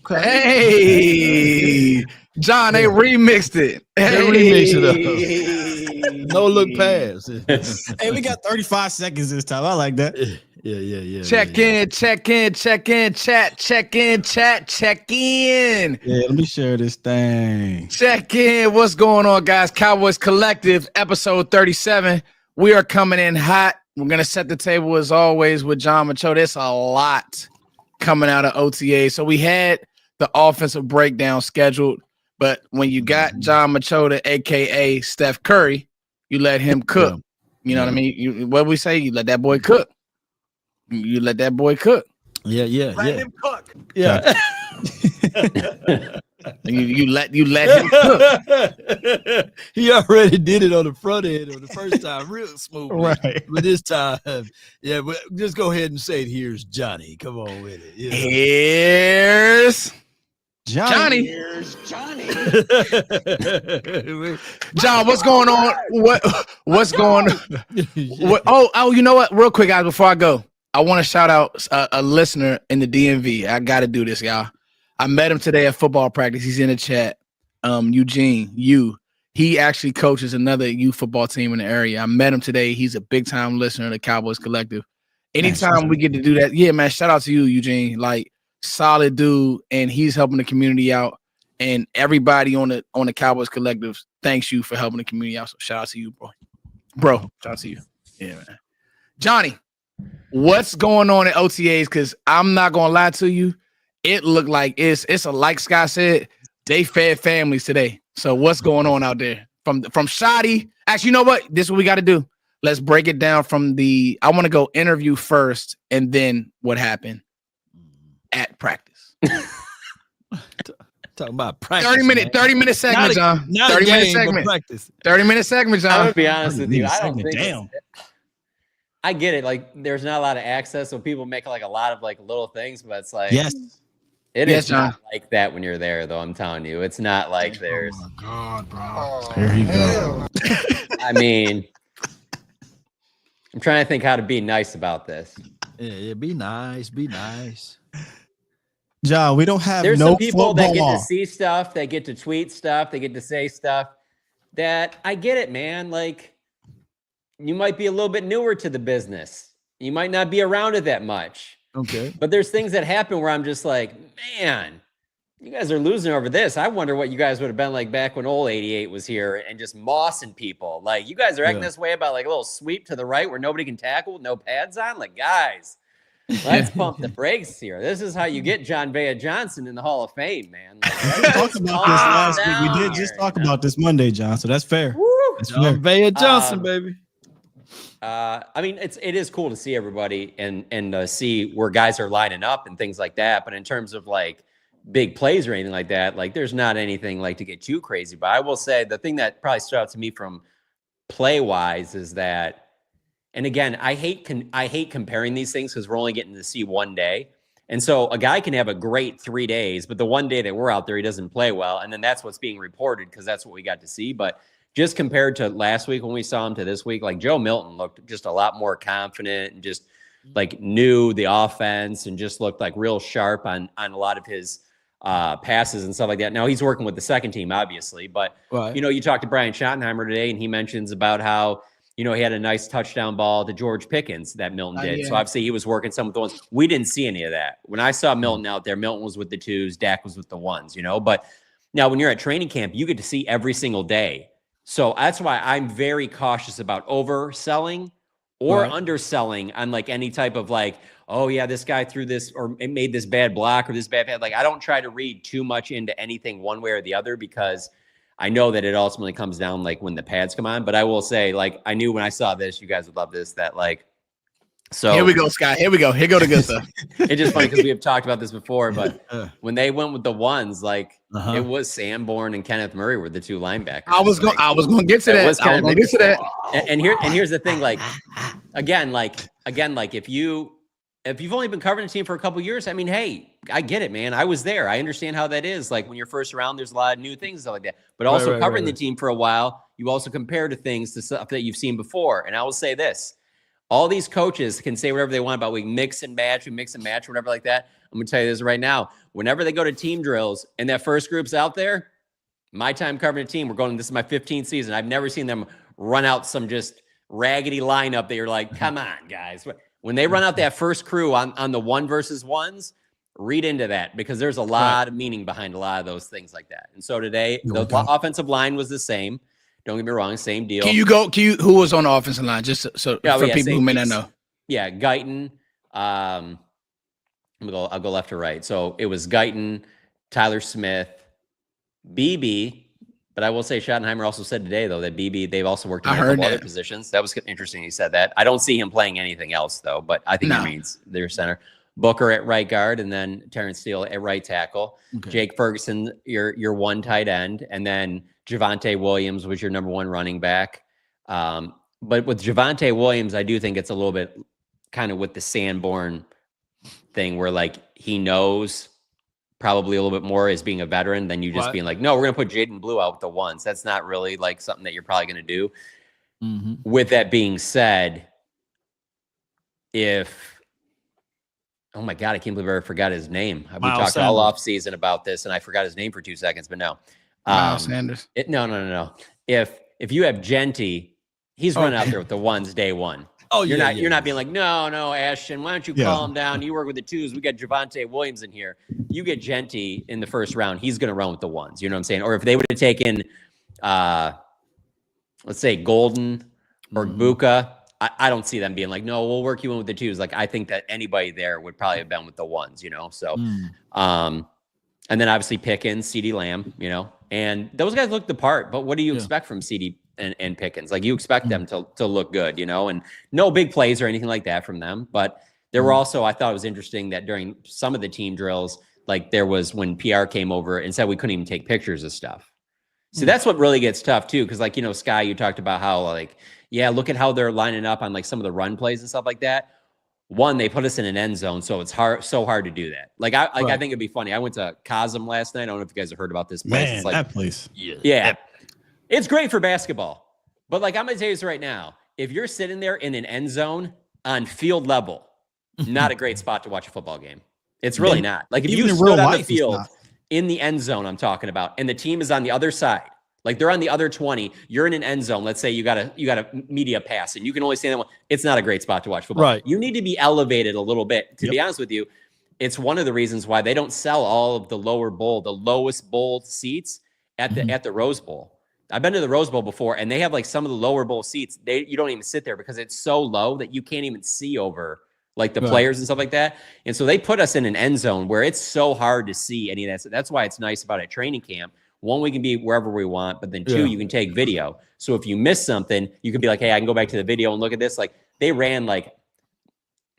Hey, John, they remixed it. They remixed it up. No look pass. Hey, we got 35 seconds this time. I like that. Yeah. Check in, chat, check in. Yeah, let me share this thing. Check in. What's going on, guys? Cowboys Collective, episode 37. We are coming in hot. We're going to set the table as always with John Macho. There's a lot coming out of OTA. So we had the offensive breakdown scheduled, but when you got John Machota, a.k.a. Steph Curry, you let him cook. You know what I mean? What we say? You let that boy cook. You let that boy cook. Let him cook. Yeah. you let him cook. He already did it on the front end on the first time, real smooth. Right. But this time, but just go ahead and say it. Here's Johnny. Come on with it. Yeah. Here's Johnny. Here's Johnny. John, what's going on? What's going on? Oh, you know what? Real quick, guys, before I go, I want to shout out a listener in the DMV. I got to do this, y'all. I met him today at football practice. He's in the chat. Eugene, he actually coaches another youth football team in the area. I met him today. He's a big time listener to the Cowboys Collective. Anytime we get to do that, yeah, man, shout out to you, Eugene. Like, solid dude, and he's helping the community out. And everybody on the Cowboys Collective thanks you for helping the community out. So shout out to you, bro. Shout out to you. Yeah, man. Johnny, what's going on at OTAs? Because I'm not gonna lie to you, it looked like it's like Scott said, they fed families today. So what's going on out there from Shoddy? Actually, you know what? This is what we got to do. Let's break it down from I want to go interview first, and then what happened at practice. Talking about practice. 30-minute segment, John. 30-minute segment. Practice. 30-minute segment, John. I'm gonna be honest with you. I don't think. Damn. I get it. Like, there's not a lot of access, so people make like a lot of like little things, but it's like, yes, it is not like that when you're there, though. I'm telling you, it's not like there's. Oh my God, bro. There you go. I mean, I'm trying to think how to be nice about this. Yeah, be nice. Be nice. John, we don't have There's no some people that get football. to see stuff, they get to tweet stuff, they get to say stuff that I get it, man. Like, you might be a little bit newer to the business. You might not be around it that much. Okay. But there's things that happen where I'm just like, man, you guys are losing over this. I wonder what you guys would have been like back when old 88 was here and just mossing people. Like, you guys are acting this way about like a little sweep to the right where nobody can tackle with no pads on. Like, guys, let's pump the brakes here. This is how you get John Biadasz Johnson in the Hall of Fame, man. Like, We talked about this last week. We did just talk about this Monday, John. So that's fair. That's fair. John Biadasz Johnson, baby. I mean, it is cool to see everybody and see where guys are lining up and things like that. But in terms of like big plays or anything like that, like there's not anything like to get too crazy. But I will say the thing that probably stood out to me from play wise is that, and again, I hate comparing these things because we're only getting to see one day. And so a guy can have a great 3 days, but the one day that we're out there, he doesn't play well. And then that's what's being reported because that's what we got to see. But just compared to last week when we saw him to this week, like Joe Milton looked just a lot more confident and just like knew the offense and just looked like real sharp on a lot of his passes and stuff like that. Now he's working with the second team, obviously, but you know, you talked to Brian Schottenheimer today and he mentions about how, you know, he had a nice touchdown ball to George Pickens that Milton did. Yeah. So obviously he was working some with the ones. We didn't see any of that. When I saw Milton out there, Milton was with the twos, Dak was with the ones, you know, but now when you're at training camp, you get to see every single day. So that's why I'm very cautious about overselling or underselling on like any type of like, oh yeah, this guy threw this or it made this bad block or this bad pad. Like I don't try to read too much into anything one way or the other because I know that it ultimately comes down like when the pads come on. But I will say, like, I knew when I saw this, you guys would love this, that like, so here we go, Scott. Here we go. Here go the good stuff. It's just funny because we have talked about this before, but when they went with the ones, like it was Sanborn and Kenneth Murray were the two linebackers. I was going to get to that. And here's the thing, like, again, if you've only been covering the team for a couple of years, I mean, hey, I get it, man. I was there. I understand how that is. Like when you're first around, there's a lot of new things and stuff like that. But also covering the team for a while, you also compare to things to stuff that you've seen before. And I will say this. All these coaches can say whatever they want about we mix and match, whatever like that. I'm going to tell you this right now. Whenever they go to team drills and that first group's out there, my time covering a team, this is my 15th season. I've never seen them run out some just raggedy lineup that you're like, come on, guys. When they run out that first crew on the 1 versus 1s, read into that because there's a lot of meaning behind a lot of those things like that. And so today, the offensive line was the same. Don't get me wrong, same deal. Who was on the offensive line? Just for people who may not know. Yeah, Guyton. I'll go left to right. So it was Guyton, Tyler Smith, BB, but I will say Schottenheimer also said today, though, that BB, they've also worked in a couple other positions. That was interesting he said that. I don't see him playing anything else, though, but I think he means their center. Booker at right guard, and then Terrence Steele at right tackle. Okay. Jake Ferguson, your 1 tight end, and then Javonte Williams was your number 1 running back. But with Javonte Williams, I do think it's a little bit kind of with the Sanborn thing where, like, he knows probably a little bit more as being a veteran than you just being like, no, we're going to put Jaden Blue out with the 1s. That's not really like something that you're probably going to do. Mm-hmm. With that being said, oh my God, I can't believe I forgot his name. We talked all off season about this and I forgot his name for 2 seconds, but no. Miles Sanders. No. If you have Genty, he's running out there with the 1s day 1. Oh, you're not being like, no, Ashton, why don't you calm down? You work with the 2s. We got Javonte Williams in here. You get Genty in the first round, he's going to run with the 1s. You know what I'm saying? Or if they would have taken, let's say Golden or Buka, I don't see them being like, no, we'll work you in with the 2s. Like, I think that anybody there would probably have been with the 1s, you know? So, and then obviously Pickens, CeeDee Lamb, you know, and those guys look the part, but what do you expect from CeeDee and Pickens? Like, you expect them to look good, you know, and no big plays or anything like that from them. But there were also, I thought it was interesting that during some of the team drills, like there was when PR came over and said we couldn't even take pictures of stuff. So that's what really gets tough too. Cause like, you know, Sky, you talked about how like, yeah, look at how they're lining up on like some of the run plays and stuff like that. One, they put us in an end zone, so it's so hard to do that. Like I think it'd be funny. I went to Cosm last night. I don't know if you guys have heard about this place. Man, it's like, that place. Yeah. It's great for basketball. But like I'm gonna tell you this right now. If you're sitting there in an end zone on field level, not a great spot to watch a football game. It's really not. Like if you stood on the field in the end zone, I'm talking about, and the team is on the other side. Like they're on the other 20, you're in an end zone. Let's say you got a media pass and you can only stand that one. It's not a great spot to watch football. Right. You need to be elevated a little bit. To be honest with you, it's one of the reasons why they don't sell all of the lowest bowl seats at the Rose Bowl. I've been to the Rose Bowl before and they have like some of the lower bowl seats. You don't even sit there because it's so low that you can't even see over like the players and stuff like that. And so they put us in an end zone where it's so hard to see any of that. So that's why it's nice about a training camp. One, we can be wherever we want, but then 2, you can take video. So if you miss something, you can be like, hey, I can go back to the video and look at this. Like they ran like,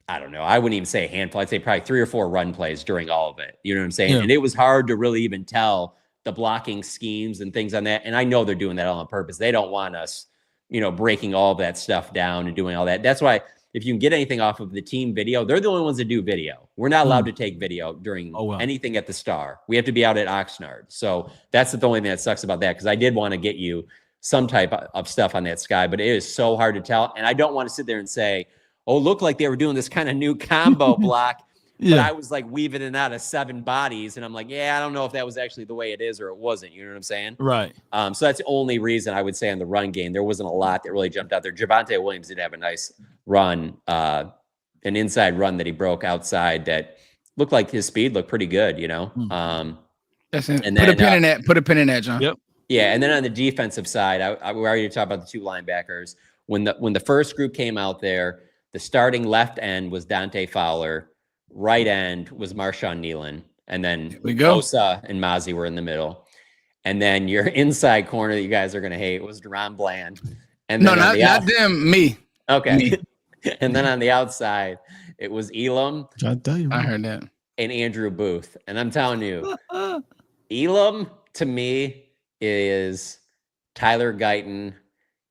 I don't know. I wouldn't even say a handful. I'd say probably 3 or 4 run plays during all of it. You know what I'm saying? Yeah. And it was hard to really even tell the blocking schemes and things on that. And I know they're doing that all on purpose. They don't want us, you know, breaking all of that stuff down and doing all that. That's why if you can get anything off of the team video, they're the only ones that do video. We're not allowed to take video during anything at the Star. We have to be out at Oxnard. So that's the only thing that sucks about that, because I did want to get you some type of stuff on that Sky, but it is so hard to tell. And I don't want to sit there and say, oh, look like they were doing this kind of new combo block. But I was like weaving in and out of 7 bodies. And I'm like, yeah, I don't know if that was actually the way it is or it wasn't. You know what I'm saying? Right. So that's the only reason I would say on the run game, there wasn't a lot that really jumped out there. Javonte Williams did have a nice run, an inside run that he broke outside that looked like his speed looked pretty good, you know? That's it. And then, put a pin in that, John. Yep. Yeah. And then on the defensive side, we already talked about the 2 linebackers. When the first group came out there, the starting left end was Dante Fowler. Right end was Marshawn Nealon, and then Osa and Mozzie were in the middle. And then your inside corner that you guys are going to hate was Deron Bland. And then not them, me. Okay. Me. And then on the outside, it was Elam. I heard that. And Andrew Booth. And I'm telling you, Elam to me is Tyler Guyton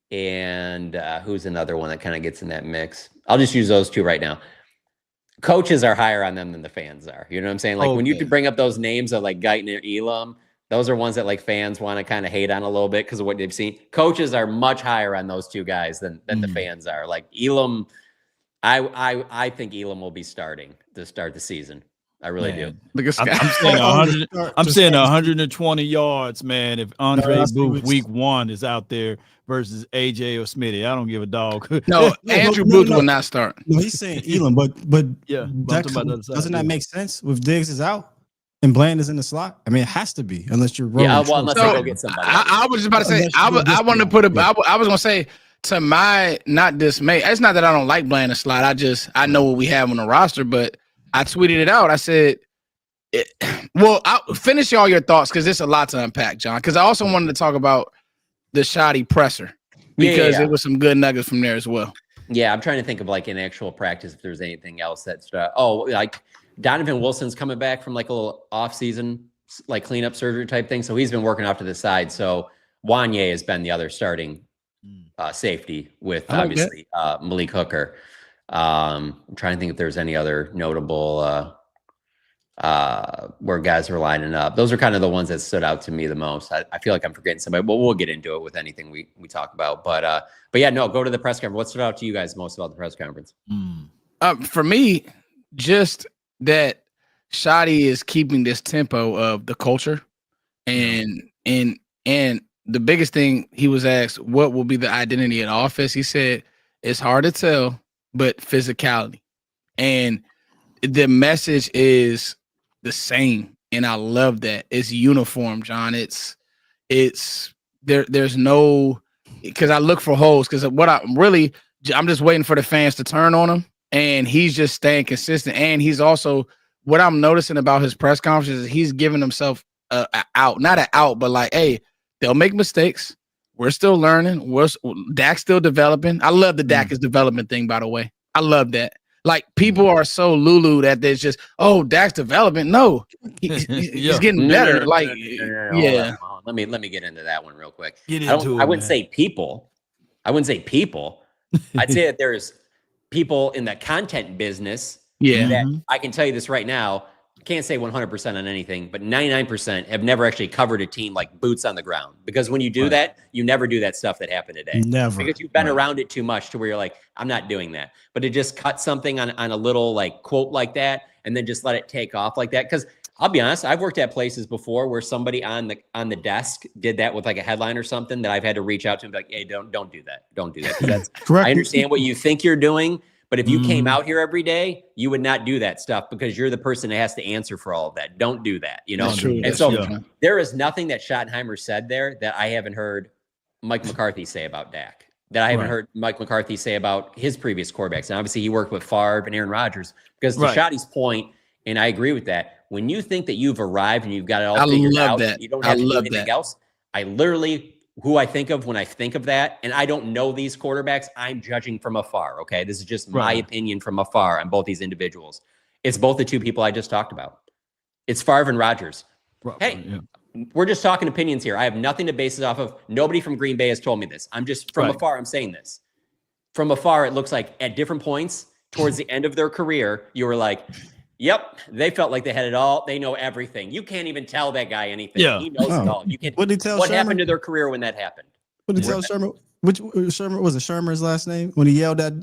and who's another one that kind of gets in that mix. I'll just use those 2 right now. Coaches are higher on them than the fans are. You know what I'm saying? Like when you bring up those names of like Guyton and Elam, those are ones that like fans want to kind of hate on a little bit because of what they've seen. Coaches are much higher on those 2 guys than the fans are. Like Elam, I think Elam will be starting to start the season. I really do. Look at I'm Scott. saying 100. I'm saying 120 yards, man. If Andre Booth week 1 is out there versus AJ or Smitty, I don't give a dog. No, Andrew Booth will not start. No, he's saying Elam, but Yeah, doesn't that make sense if Diggs is out and Bland is in the slot? I mean, it has to be unless you're rolling. Yeah, well, unless they go get somebody. I was just about to say I wanted to put it. I was gonna say to my not dismay. It's not that I don't like Bland in the slot. I know what we have on the roster, but I tweeted it out. I said, I'll finish all your thoughts because there's a lot to unpack, John. Because I also wanted to talk about the shoddy presser because there was some good nuggets from there as well. Yeah, I'm trying to think of like in actual practice if there's anything else that's like Donovan Wilson's coming back from like a little off-season like cleanup surgery type thing, so he's been working off to the side. So Wanye has been the other starting safety with obviously Malik Hooker. I'm trying to think if there's any other notable where guys are lining up. Those are kind of the ones that stood out to me the most. I feel like I'm forgetting somebody, but we'll get into it with anything we talk about. But yeah, no, go to the press conference. What stood out to you guys most about the press conference? For me, just that Shoddy is keeping this tempo of the culture, and the biggest thing he was asked, what will be the identity of the office? He said it's hard to tell, but physicality, and the message is the same, and I love that. It's uniform, John. It's there's no, because I look for holes, because I'm just waiting for the fans to turn on him, and he's just staying consistent. And he's also, what I'm noticing about his press conferences is he's giving himself not an out, but like, hey, they'll make mistakes. We're still learning. Dak's still developing. I love the Dak is development thing, by the way. I love that. Like, people are so Lulu that there's just, Dak's development. No, he's getting better. No. Let me get into that one real quick. I wouldn't say people. I'd say that there's people in the content business. Yeah. That I can tell you this right now. Can't say 100% on anything, but 99% have never actually covered a team like boots on the ground. Because when you do that, you never do that stuff that happened today. Never. Because you've been around it too much to where you're like, I'm not doing that. But to just cut something on a little like quote like that and then just let it take off like that. Because I'll be honest, I've worked at places before where somebody on the desk did that with like a headline or something that I've had to reach out to and be like, hey, don't do that. Don't do that. That's correct. I understand what you think you're doing. But if you came out here every day, you would not do that stuff because you're the person that has to answer for all of that. Don't do that, you know? There is nothing that Schottenheimer said there that I haven't heard Mike McCarthy say about Dak, that I haven't heard Mike McCarthy say about his previous quarterbacks. And obviously he worked with Favre and Aaron Rodgers, because to Shotty's point, and I agree with that, when you think that you've arrived and you've got it all figured out, and you don't have to do anything else, who I think of when I think of that, and I don't know these quarterbacks, I'm judging from afar, okay? This is just my opinion from afar on both these individuals. It's both the two people I just talked about. It's Favre and Rodgers. We're just talking opinions here. I have nothing to base it off of. Nobody from Green Bay has told me this. I'm just, from afar, I'm saying this. From afar, it looks like at different points towards the end of their career, you were like, yep, they felt like they had it all. They know everything. You can't even tell that guy anything. Yeah. He knows it all. You can. What did he tell Shermer? Happened to their career when that happened? What did he tell Shermer? Which Shermer was it? Shermer's last name when he yelled at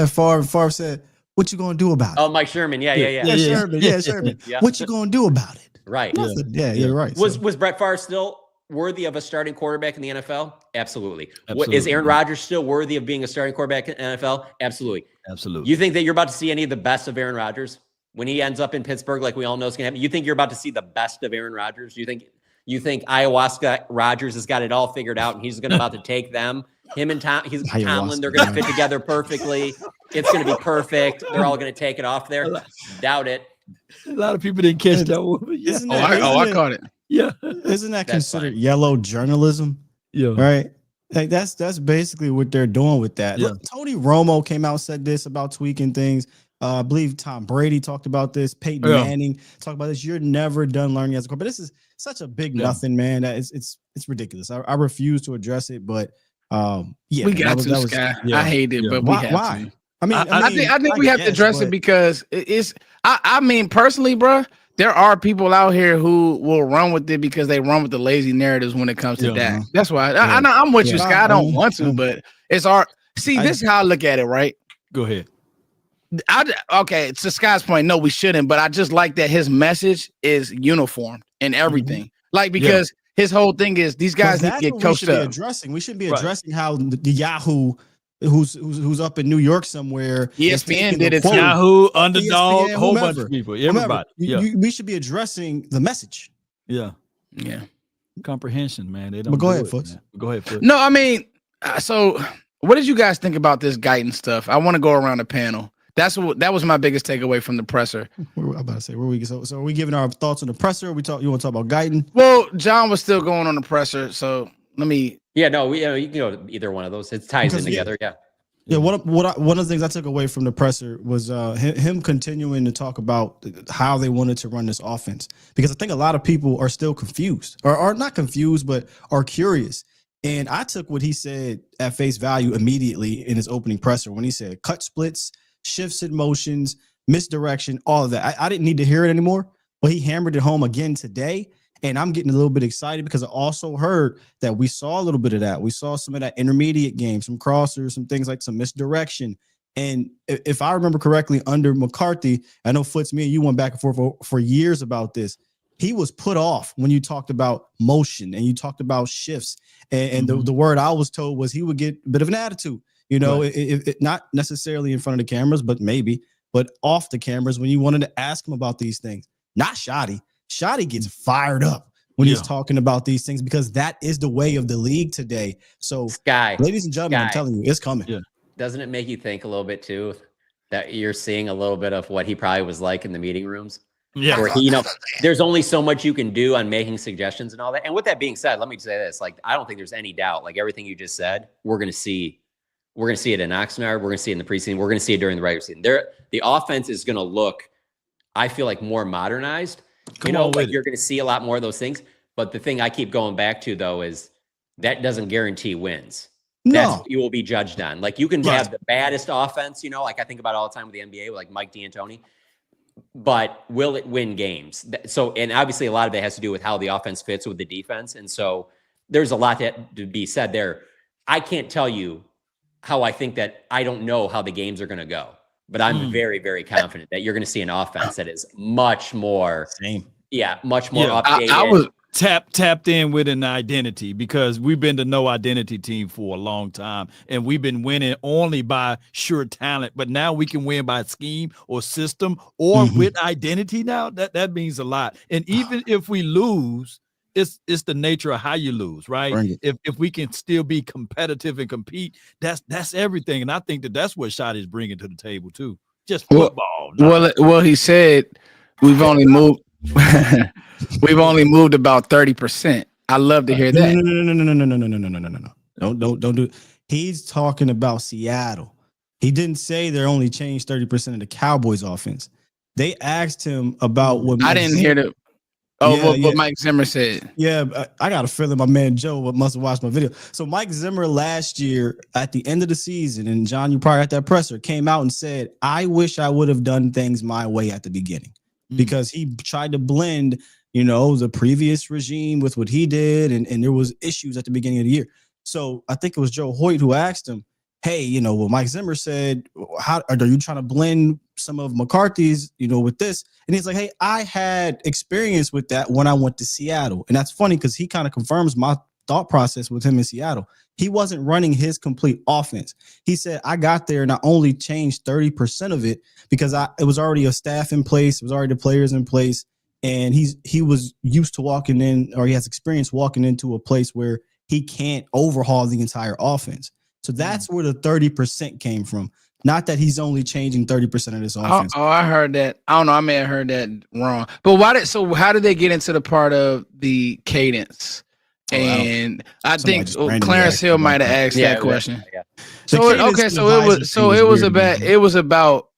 Favre, and Favre said, "What you gonna do about it?" Oh, Mike Sherman. Yeah. Sherman. Yeah, Sherman. What you gonna do about it? Right. Yeah, you're right. Was Brett Favre still worthy of a starting quarterback in the NFL? Absolutely. Is Aaron Rodgers still worthy of being a starting quarterback in the NFL? Absolutely. Absolutely. You think that you're about to see any of the best of Aaron Rodgers when he ends up in Pittsburgh, like we all know is going to happen? You think you're about to see the best of Aaron Rodgers? You think Ayahuasca Rodgers has got it all figured out and he's about to take them? Him and Tomlin, they're going to fit together perfectly. It's going to be perfect. They're all going to take it off there. Doubt it. A lot of people didn't catch that one. I caught it. Yeah. Isn't that considered yellow journalism? Yeah. Right. Like that's basically what they're doing with that. Yeah. Look, Tony Romo came out and said this about tweaking things. I believe Tom Brady talked about this. Peyton Manning talked about this. You're never done learning as a quarterback. But this is such a big nothing, man. That it's ridiculous. I refuse to address it, but we got to, Sky. I hate it, but why? We have to. I think we have to address it because it's. I mean, personally, bro, there are people out here who will run with it because they run with the lazy narratives when it comes to Dak. That's why I'm with you, Sky. I don't want to, but it's our. See, this is how I look at it. Right? Go ahead. Okay, to Scott's point, no, we shouldn't. But I just like that his message is uniform in everything. Mm-hmm. Like, because his whole thing is these guys need to get coached up. We should be addressing how the Yahoo, who's up in New York somewhere, ESPN did it too. Yahoo, Underdog, ESPN, whole bunch of people, everybody. We should be addressing the message. Yeah. Comprehension, man. They don't. But go ahead, Foots. Go ahead, Foots. No, I mean, so what did you guys think about this Guyton stuff? I want to go around the panel. That was my biggest takeaway from the presser. I'm about to say where we so are we giving our thoughts on the presser? You want to talk about Guyton? Well, John was still going on the presser, so let me. Yeah, no, you can go to either one of those. It ties in together. Yeah. One of the things I took away from the presser was him continuing to talk about how they wanted to run this offense, because I think a lot of people are still confused, or are not confused, but are curious. And I took what he said at face value immediately in his opening presser when he said cut splits, shifts in motions, misdirection, all of that. I didn't need to hear it anymore, but he hammered it home again today. And I'm getting a little bit excited because I also heard that we saw a little bit of that. We saw some of that intermediate game, some crossers, some things like some misdirection. And if I remember correctly, under McCarthy, I know Foots, me and you went back and forth for years about this. He was put off when you talked about motion and you talked about shifts. And the word I was told was he would get a bit of an attitude. You know, right. Not necessarily in front of the cameras, but off the cameras when you wanted to ask him about these things. Not Shoddy. Shoddy gets fired up when he's talking about these things, because that is the way of the league today. So, ladies and gentlemen, I'm telling you, it's coming. Yeah. Doesn't it make you think a little bit too that you're seeing a little bit of what he probably was like in the meeting rooms? Yeah. Where he, there's only so much you can do on making suggestions and all that. And with that being said, let me say this: like, I don't think there's any doubt. Like everything you just said, we're going to see it in Oxnard. We're going to see it in the preseason. We're going to see it during the regular season. The offense is going to look, I feel like, more modernized. You're going to see a lot more of those things. But the thing I keep going back to, though, is that doesn't guarantee wins. No. That's what you will be judged on. Like, you can have the baddest offense, like I think about all the time with the NBA, like Mike D'Antoni. But will it win games? So, and obviously a lot of it has to do with how the offense fits with the defense. And so there's a lot to be said there. I can't tell you how I think that. I don't know how the games are going to go. But I'm very, very confident that you're going to see an offense that is much more much more updated. I was tapped in with an identity, because we've been the no identity team for a long time, and we've been winning only by sure talent. But now we can win by scheme or system or with identity. Now that means a lot. And even if we lose, it's the nature of how you lose, right? If we can still be competitive and compete, that's everything. And I think that's what Shotty's bringing to the table too. Just football. Well, he said we've only moved about 30%. I love to hear that. No. Don't do it. He's talking about Seattle. He didn't say they're only changed 30% of the Cowboys offense. They asked him about what I didn't hear the. What Mike Zimmer said. Yeah, I got a feeling my man Joe must have watched my video. So Mike Zimmer last year at the end of the season, and John, you probably at that presser, came out and said, I wish I would have done things my way at the beginning, because he tried to blend, the previous regime with what he did, and there was issues at the beginning of the year. So I think it was Joe Hoyt who asked him, hey, well, Mike Zimmer said, how are you trying to blend some of McCarthy's, with this? And he's like, hey, I had experience with that when I went to Seattle. And that's funny because he kind of confirms my thought process with him in Seattle. He wasn't running his complete offense. He said, I got there and I only changed 30% of it because it was already a staff in place. It was already the players in place. And he was used to walking in, or he has experience walking into a place where he can't overhaul the entire offense. So that's where the 30% came from. Not that he's only changing 30% of this offense. Oh, I heard that. I don't know. I may have heard that wrong. But how did they get into the part of the cadence? And I think Clarence Hill might have asked that question. Yeah. So it was about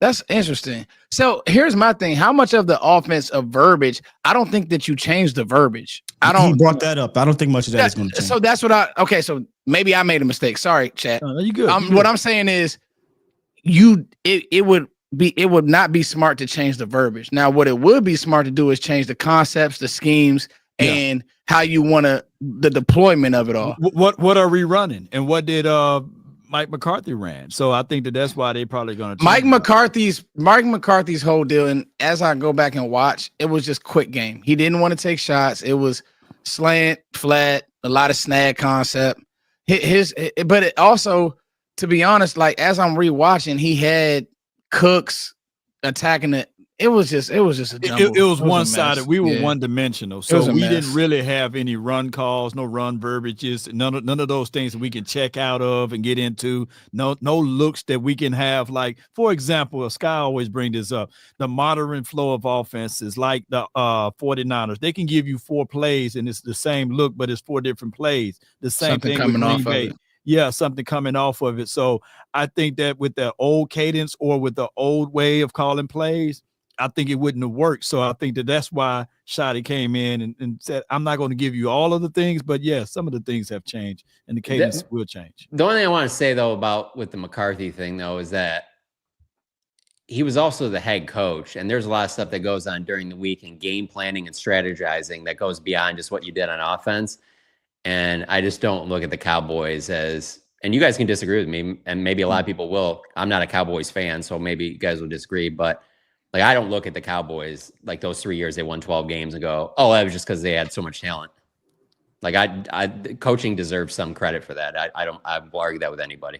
that's interesting. So here's my thing. How much of the offense of verbiage? I don't think that you changed the verbiage. He brought that up. I don't think much of that is going to change. So that's what so maybe I made a mistake. Sorry, chat. No, you good. What I'm saying is it would not be smart to change the verbiage. Now, what it would be smart to do is change the concepts, the schemes, and how you want the deployment of it all. What are we running? And what did Mike McCarthy ran. So I think that's why they probably going to Mike McCarthy's whole deal. And as I go back and watch, it was just quick game. He didn't want to take shots. It was slant, flat, a lot of snag concept. But it also, to be honest, like as I'm rewatching, he had Cooks attacking it. It was just a jumble. It was one-sided. We were one-dimensional, so we didn't really have any run calls, no run verbiages, none of those things that we can check out of and get into. No looks that we can have. Like, for example, Sky always bring this up: the modern flow of offenses, like the 49ers. They can give you 4 plays and it's the same look, but it's 4 different plays. The same something thing coming with off Green Bay. of it. Yeah, something coming off of it. So I think that with the old cadence or with the old way of calling plays, I think it wouldn't have worked. So I think that's why Shotty came in and said, I'm not going to give you all of the things, but yeah, some of the things have changed and the cadence will change. The only thing I want to say, though, about with the McCarthy thing, though, is that he was also the head coach. And there's a lot of stuff that goes on during the week and game planning and strategizing that goes beyond just what you did on offense. And I just don't look at the Cowboys as, and you guys can disagree with me, and maybe a lot of people will. I'm not a Cowboys fan, so maybe you guys will disagree, but like, I don't look at the Cowboys like those 3 years they won 12 games and go, oh, that was just because they had so much talent. Like, coaching deserves some credit for that. I will argue that with anybody.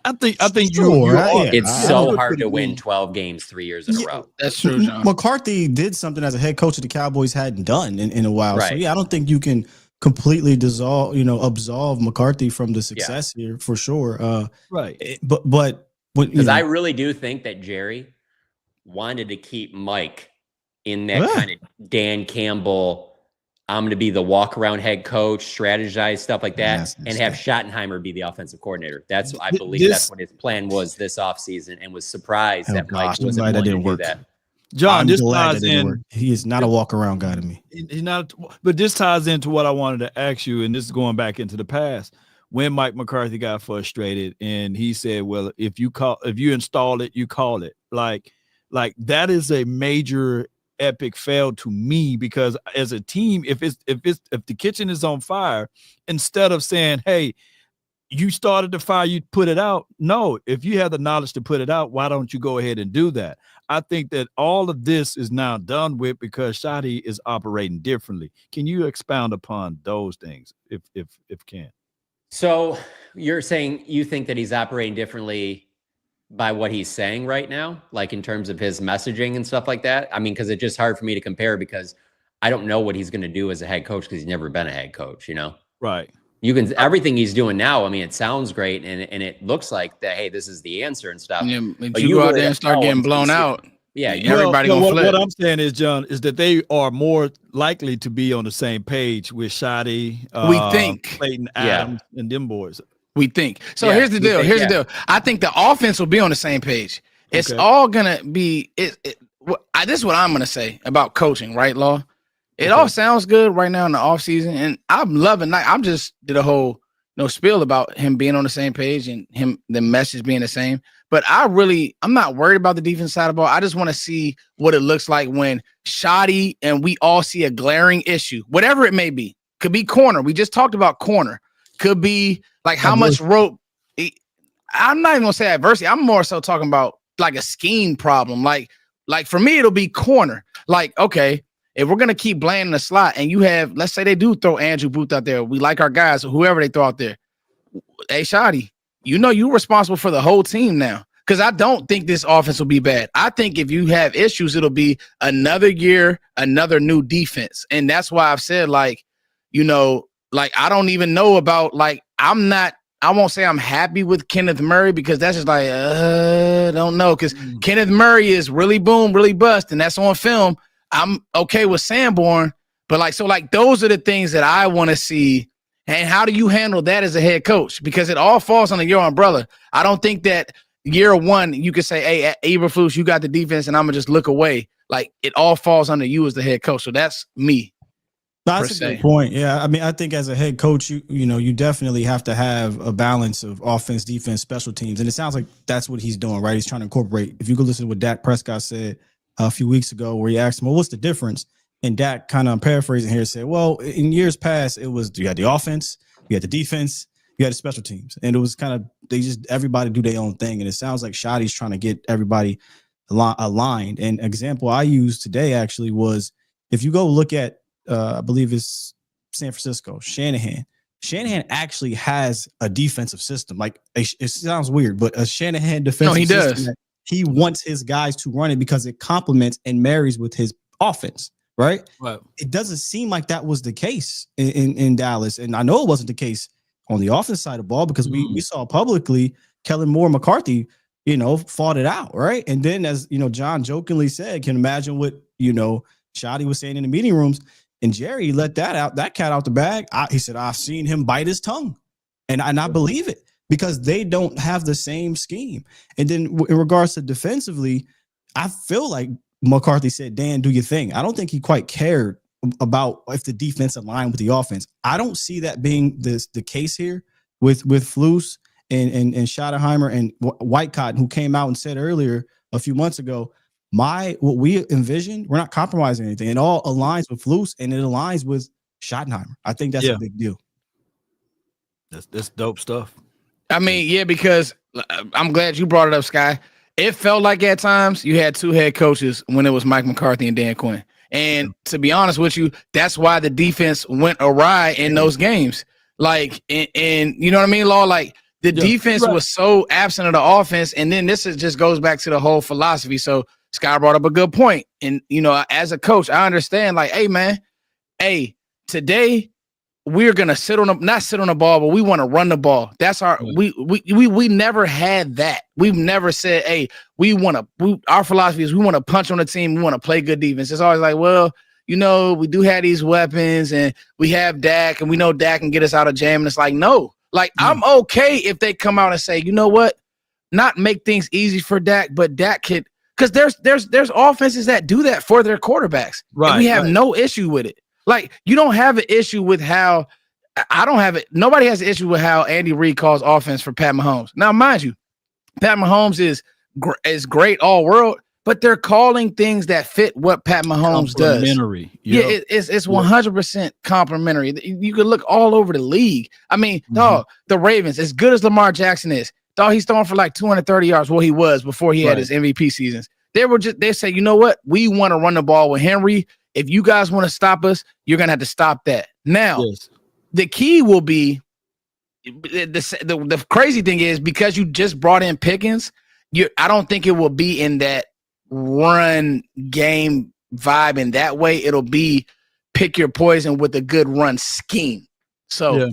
I think it's so hard to win 12 games 3 years in a row. That's true, John. McCarthy did something as a head coach that the Cowboys hadn't done in a while. Right. So yeah, I don't think you can completely absolve McCarthy from the success here for sure. Right. But because I really do think that Jerry wanted to keep Mike in that kind of Dan Campbell, I'm going to be the walk-around head coach, strategize, stuff like that, and have Schottenheimer be the offensive coordinator. I believe that's what his plan was this offsection, and was surprised that Mike wasn't willing to do that. John, this ties in. He is not a walk-around guy to me. He's not, but this ties into what I wanted to ask you, and this is going back into the past. When Mike McCarthy got frustrated, and he said, "Well, if you install it, you call it." Like that is a major epic fail to me, because as a team, if the kitchen is on fire, instead of saying, hey, you started the fire, you put it out. No, if you have the knowledge to put it out, why don't you go ahead and do that? I think that all of this is now done with because Shotty is operating differently. Can you expound upon those things if can? So you're saying you think that he's operating differently by what he's saying right now, like in terms of his messaging and stuff like that? I mean, because it's just hard for me to compare because I don't know what he's going to do as a head coach because he's never been a head coach, Right. You can, everything he's doing now, I mean, it sounds great and it looks like that, hey, this is the answer and stuff. Yeah, but you go out there and start getting blown out. Yeah, everybody gonna flip. What I'm saying is, John, is that they are more likely to be on the same page with Shotty, we think, Clayton Adams, and them boys. We think. So here's the deal. Here's the deal. I think the offense will be on the same page. It's all gonna be. This is what I'm gonna say about coaching, right, Law? It all sounds good right now in the offseason, and I'm loving that. I'm just did a whole spiel about him being on the same page and the message being the same. But I'm not worried about the defense side of the ball. I just want to see what it looks like when Shotty and we all see a glaring issue, whatever it may be. Could be corner. We just talked about corner. Could be like how much rope. I'm not even gonna say adversity. I'm more so talking about like a scheme problem. Like for me, it'll be corner. Like, okay, if we're gonna keep blaming the slot, and you have, let's say they do throw Andrew Booth out there. We like our guys, or whoever they throw out there. Hey, Shotty, you're responsible for the whole team now. Because I don't think this offense will be bad. I think if you have issues, it'll be another year, another new defense. And that's why I've said, I don't even know about, I won't say I'm happy with Kenneth Murray, because that's just I don't know. Because Kenneth Murray is really boom, really bust, and that's on film. I'm okay with Sanborn, but those are the things that I want to see. And how do you handle that as a head coach? Because it all falls under your umbrella. I don't think that year one you could say, hey, Eberflus, you got the defense, and I'm gonna just look away. Like, it all falls under you as the head coach. So that's me. That's a good point. Yeah, I mean, I think as a head coach, you definitely have to have a balance of offense, defense, special teams, and it sounds like that's what he's doing, right? He's trying to incorporate. If you go listen to what Dak Prescott said a few weeks ago, where he asked him, well, what's the difference? And Dak, kind of paraphrasing here, said, well, in years past, it was, you had the offense, you had the defense, you had special teams, and it was kind of everybody do their own thing, and it sounds like Shotty's trying to get everybody aligned. And example I used today actually was, if you go look at I believe it's San Francisco, Shanahan actually has a defensive system. Like, it sounds weird, but a Shanahan defensive system that he wants his guys to run it because it complements and marries with his offense, right? It doesn't seem like that was the case in Dallas, and I know it wasn't the case on the offense side of the ball, because we saw publicly Kellen Moore McCarthy, fought it out, right? And then, as John jokingly said, can imagine what Shotty was saying in the meeting rooms, and Jerry let that cat out the bag. He said, I've seen him bite his tongue, and I believe it, because they don't have the same scheme. And then in regards to defensively, I feel like McCarthy said, Dan, do your thing. I don't think he quite cared about if the defense aligned with the offense. I don't see that being the case here with Flus and Schottenheimer and Whitecott, who came out and said earlier a few months ago, what we envisioned, we're not compromising anything. It all aligns with Flus, and it aligns with Schottenheimer. I think that's a big deal. That's dope stuff. I mean, yeah, because I'm glad you brought it up, Sky. It felt like at times you had two head coaches when it was Mike McCarthy and Dan Quinn. And to be honest with you, that's why the defense went awry in those games. Like, and you know what I mean, Law? Like, the defense was so absent of the offense. And then just goes back to the whole philosophy. So Sky brought up a good point. And, as a coach, I understand, like, hey, man, today we're going to not sit on the ball, but we want to run the ball. That's we never had that. We've never said, hey, our philosophy is we want to punch on the team. We want to play good defense. It's always like, well, we do have these weapons, and we have Dak, and we know Dak can get us out of jam. And it's like, no, like, I'm okay if they come out and say, you know what, not make things easy for Dak, but Dak could, because there's offenses that do that for their quarterbacks. Right. And we have no issue with it. Like, you don't have an issue with how I don't have it. Nobody has an issue with how Andy Reid calls offense for Pat Mahomes. Now, mind you, Pat Mahomes is great all world, but they're calling things that fit what Pat Mahomes does. Yeah, it's 100% complimentary. You could look all over the league. I mean, dog, the Ravens, as good as Lamar Jackson is, dog, he's throwing for like 230 yards. Well, he was before he had his MVP seasons. They say, you know what? We want to run the ball with Henry. If you guys want to stop us, you're going to have to stop that. Now, the key will be the crazy thing is, because you just brought in Pickens, I don't think it will be in that run game vibe in that way. It'll be pick your poison with a good run scheme. So,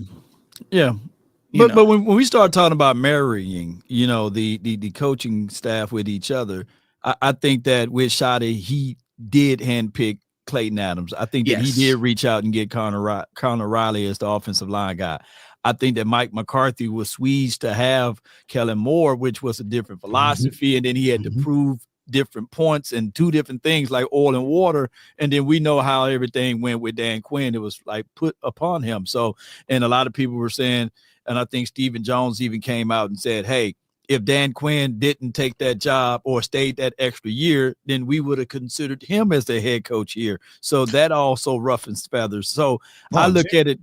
But when we start talking about marrying, the coaching staff with each other, I think that with Shotty, he did handpick Clayton Adams. I think that he did reach out and get Connor Riley as the offensive line guy. I think that Mike McCarthy was squeezed to have Kellen Moore, which was a different philosophy, and then he had to prove different points and two different things like oil and water. And then we know how everything went with Dan Quinn. It was like put upon him. So, and a lot of people were saying, and I think Stephen Jones even came out and said, hey, if Dan Quinn didn't take that job or stayed that extra year, then we would have considered him as the head coach here. So that also roughens feathers. So I look at it.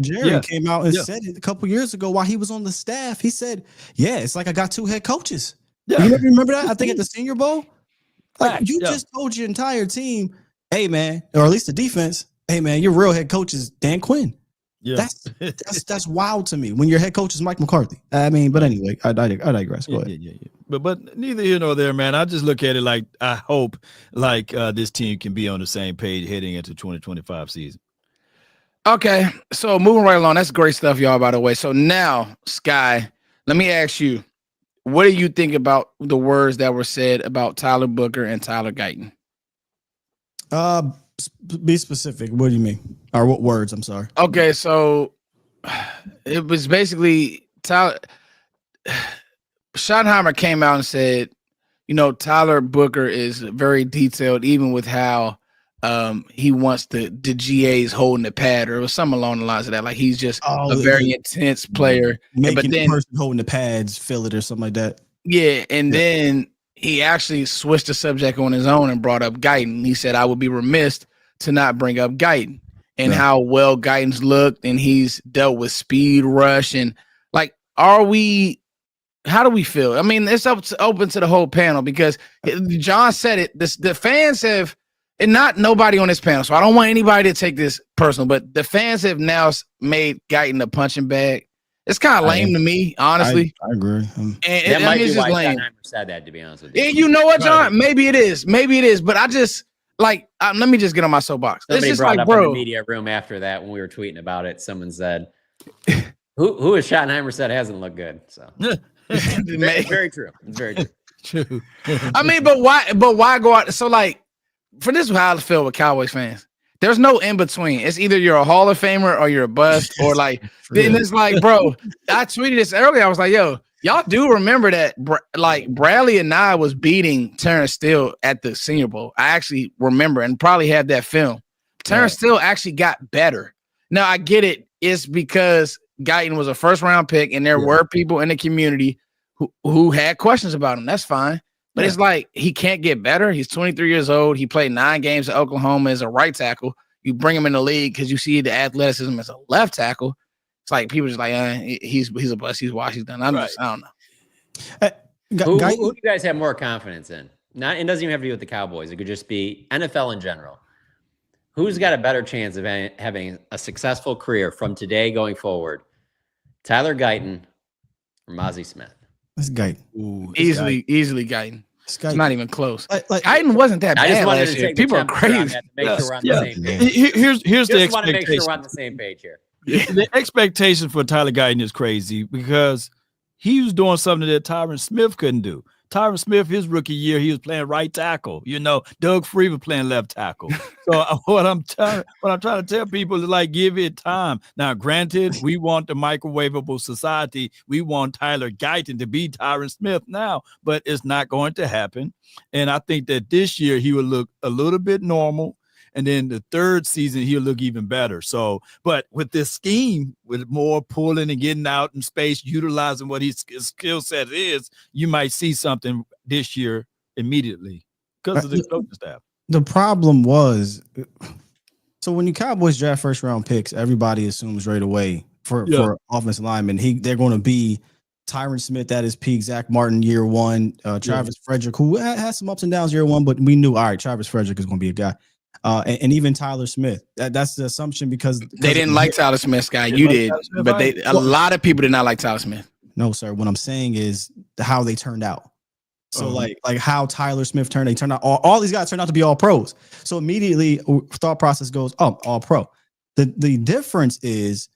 Jerry came out and said it a couple years ago while he was on the staff. He said, it's like I got two head coaches. You remember that? I think at the Senior Bowl. Like, you just told your entire team, hey, man, or at least the defense, hey, man, your real head coach is Dan Quinn. Yeah, that's wild to me when your head coach is Mike McCarthy. I mean, but anyway, I digress. Go ahead. But neither here nor there, man. I just look at it like I hope like this team can be on the same page heading into 2025 season. Okay, so moving right along. That's great stuff, y'all, by the way. So now, Sky, let me ask you, what do you think about the words that were said about Tyler Booker and Tyler Guyton? Be specific. What do you mean? Or what words? I'm sorry. Okay, so it was basically Schottenheimer came out and said, Tyler Booker is very detailed, even with how he wants the GAs holding the pad, or it was something along the lines of that. Like, he's just a very intense player. Making the person holding the pads feel it or something like that. Yeah, and then he actually switched the subject on his own and brought up Guyton. He said, I would be remiss to not bring up Guyton. and how well Guyton's looked, and he's dealt with speed rush, and like, how do we feel? I mean, it's open to the whole panel because John said it. The fans have, and not nobody on this panel, so I don't want anybody to take this personal, but the fans have now made Guyton a punching bag. It's kind of lame to me, honestly. I agree. And that might be why Schottenheimer said that, to be honest with you. You know what, John? Maybe it is. But I just like. Let me just get on my soapbox. Somebody it's just brought like, up bro, in the media room after that when we were tweeting about it. Someone said, "Who is Schottenheimer said hasn't looked good." So very true. It's very true. I mean, but why go out? So like, for this is how I feel with Cowboys fans. There's no in between. It's either you're a Hall of Famer or you're a bust, or like. Then it's like, bro. I tweeted this earlier. I was like, yo, y'all do remember that like Bradley and I was beating Terrence Steele at the Senior Bowl. I actually remember and probably have that film. Terrence Steele actually got better. Now I get it. It's because Guyton was a first round pick, and there were people in the community who had questions about him. That's fine. But it's like he can't get better. He's 23 years old. He played 9 games at Oklahoma as a right tackle. You bring him in the league because you see the athleticism as a left tackle. It's like people just like, he's a bust. He's washed. He's done. I don't know. Who do you guys have more confidence in? It doesn't even have to be with the Cowboys. It could just be NFL in general. Who's got a better chance of having a successful career from today going forward? Tyler Guyton or Mazi Smith? It's Guyton. Easily Guyton. It's not even close. Like Guyton wasn't that bad. I just wanted last to year. take People are crazy. Make sure we're on the same page. Here's the just want to make expectation. sure we're on the same page here. The expectation for Tyler Guyton is crazy because he was doing something that Tyron Smith couldn't do. Tyron Smith, his rookie year, he was playing right tackle. Doug Free was playing left tackle. So what I'm trying to tell people is like, give it time. Now, granted, we want the microwavable society. We want Tyler Guyton to be Tyron Smith now, but it's not going to happen. And I think that this year he will look a little bit normal. And then the third season, he'll look even better. So, but with this scheme, with more pulling and getting out in space, utilizing what his skill set is, you might see something this year immediately because of the coaching staff. The problem was, so when you Cowboys draft first round picks, everybody assumes right away for offensive linemen, they're going to be Tyron Smith at his peak, Zach Martin year one, Travis Frederick, who had some ups and downs year one, but we knew, all right, Travis Frederick is going to be a guy. And even Tyler Smith. That's the assumption because they didn't like Tyler Smith, guy. You did, but a lot of people did not like Tyler Smith. No, sir. What I'm saying is how they turned out. So like how Tyler Smith turned out. All these guys turned out to be all pros. So immediately thought process goes, all pro. The difference is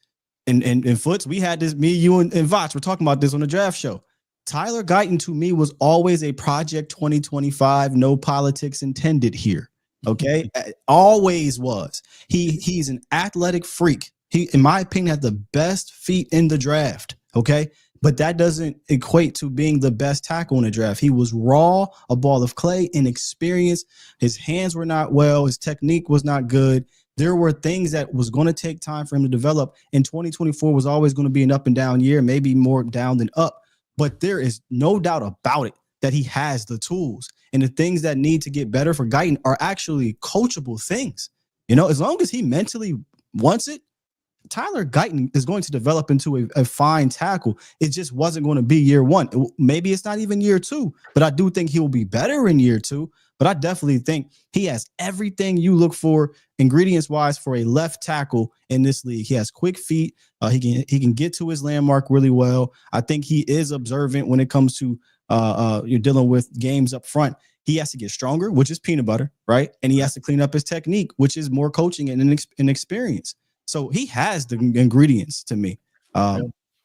in Foots, we had this, me, you, and Vox were talking about this on the draft show. Tyler Guyton to me was always a project 2025, no politics intended here. Okay, always was. He's an athletic freak. He, in my opinion, had the best feet in the draft. Okay, but that doesn't equate to being the best tackle in the draft. He was raw, a ball of clay, inexperienced. His hands were not well. His technique was not good. There were things that was going to take time for him to develop. And 2024 was always going to be an up and down year, maybe more down than up. But there is no doubt about it that he has the tools. And the things that need to get better for Guyton are actually coachable things. As long as he mentally wants it, Tyler Guyton is going to develop into a fine tackle. It just wasn't going to be year one. Maybe it's not even year two, but I do think he will be better in year two. But I definitely think he has everything you look for ingredients-wise for a left tackle in this league. He has quick feet. He can get to his landmark really well. I think he is observant when it comes to you're dealing with games up front. He has to get stronger, which is peanut butter, right? And he has to clean up his technique, which is more coaching and experience. So he has the ingredients to me.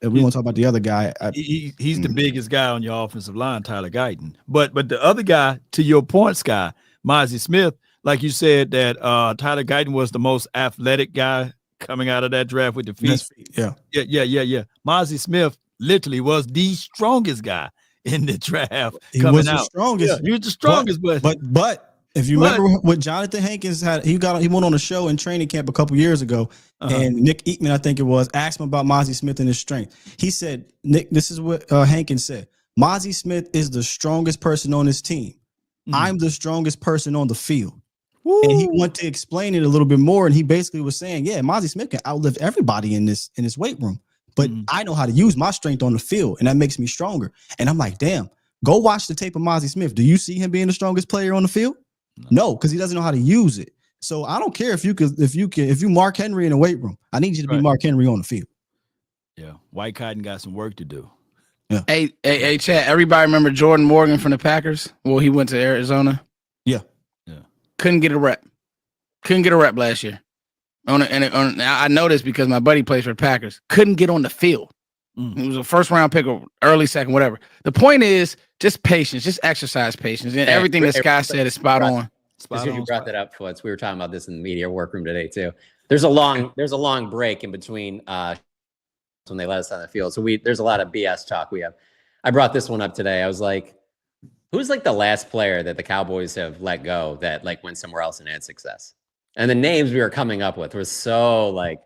If we want to talk about the other guy, he's the biggest guy on your offensive line, Tyler Guyton. But the other guy, to your point, Sky, Mazi Smith, like you said, that Tyler Guyton was the most athletic guy coming out of that draft with the feet. Yeah. Mazi Smith literally was the strongest guy in the draft. He was the strongest. Yeah, he was the strongest, but if you remember what Jonathan Hankins had, he went on a show in training camp a couple years ago, and Nick Eatman, I think it was, asked him about Mazi Smith and his strength. He said, Nick, this is what Hankins said. Mazi Smith is the strongest person on his team. I'm the strongest person on the field. And he wanted to explain it a little bit more. And he basically was saying, yeah, Mozzie Smith can outlive everybody in this weight room. But I know how to use my strength on the field, and that makes me stronger. And I'm like, damn, go watch the tape of Mozzie Smith. Do you see him being the strongest player on the field? No, because he doesn't know how to use it. So I don't care if you Mark Henry in the weight room. I need you to be Mark Henry on the field. Yeah, White Cotton got some work to do. Yeah. Hey, Chad. Everybody remember Jordan Morgan from the Packers? Well, he went to Arizona. Yeah. Couldn't get a rep. Last year. I know this because my buddy plays for the Packers. Couldn't get on the field. He was a first round pick or early second, whatever. The point is just patience, just exercise patience. And everything that Scott said is spot on. You brought that up, Foots. We were talking about this in the media workroom today too. There's a long break in between when they let us on the field. So there's a lot of BS talk we have. I brought this one up today. I was like, who's like the last player that the Cowboys have let go that like went somewhere else and had success? And the names we were coming up with was so like,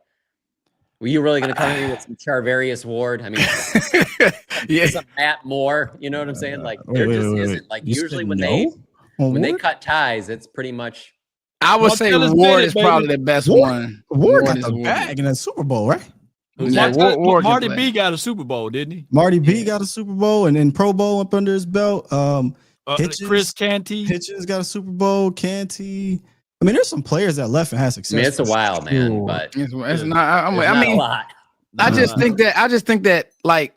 were you really going to come in with some Charvarius Ward? I mean, some Matt Moore, you know what I'm saying? Like there just isn't. Like usually when they cut ties, it's pretty much. I would say Ward is probably the best one. Ward got the bag in that Super Bowl, right? Marty B got a Super Bowl, didn't he? Marty B got a Super Bowl and then Pro Bowl up under his belt. Chris Canty. Hitchens got a Super Bowl. Canty. I mean, there's some players that left and had success. I mean, it's a while, man, but it's not. I mean, a lot. I just think that like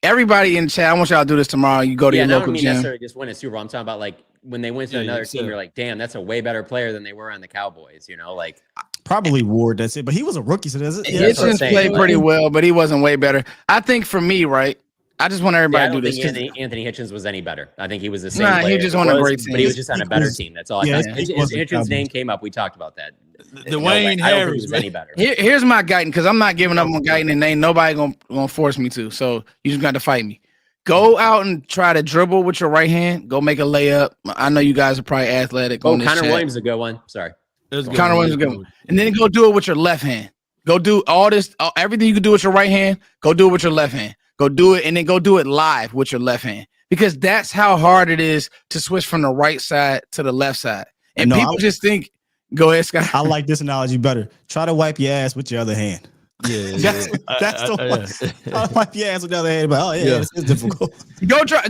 everybody in chat. I want y'all to do this tomorrow. You go to your local gym. Necessarily just win a Super Bowl. I'm talking about like when they went to another team. You're like, damn, that's a way better player than they were on the Cowboys. You know, like probably Ward. That's it. But he was a rookie, so that's it. Hitchens played pretty well, but he wasn't way better. I think for me, right. I just want everybody to do this. Anthony Hitchens was any better. I think he was the same player. He just won a great team. But he was just on a better team. That's all. Hitchens' name came up. We talked about that. Dwayne Harris was any better. Here's my Guyton, because I'm not giving up on Guyton, and ain't nobody gonna force me to. So you just got to fight me. Go out and try to dribble with your right hand. Go make a layup. I know you guys are probably athletic. Oh, Connor Williams is a good one. Sorry. Connor Williams is a good one. And then go do it with your left hand. Go do everything you can do with your right hand. Go do it with your left hand. Go do it, and then go do it live with your left hand, because that's how hard it is to switch from the right side to the left side. And people just think, go ahead, Scott. I like this analogy better. Try to wipe your ass with your other hand. That's the one. Try to wipe your ass with the other hand. But it's difficult. Go try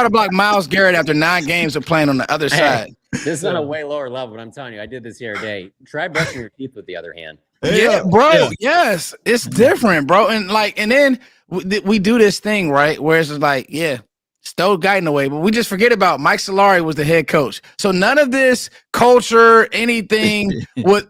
to block Myles Garrett after 9 games of playing on the other side. This is on a way lower level, but I'm telling you, I did this the other day. Try brushing your teeth with the other hand. Yeah, bro. Yeah. Yes, it's different, bro. And then we do this thing, right, where it's like, stow Guyton away, but we just forget about Mike Solari was the head coach. So none of this culture, anything,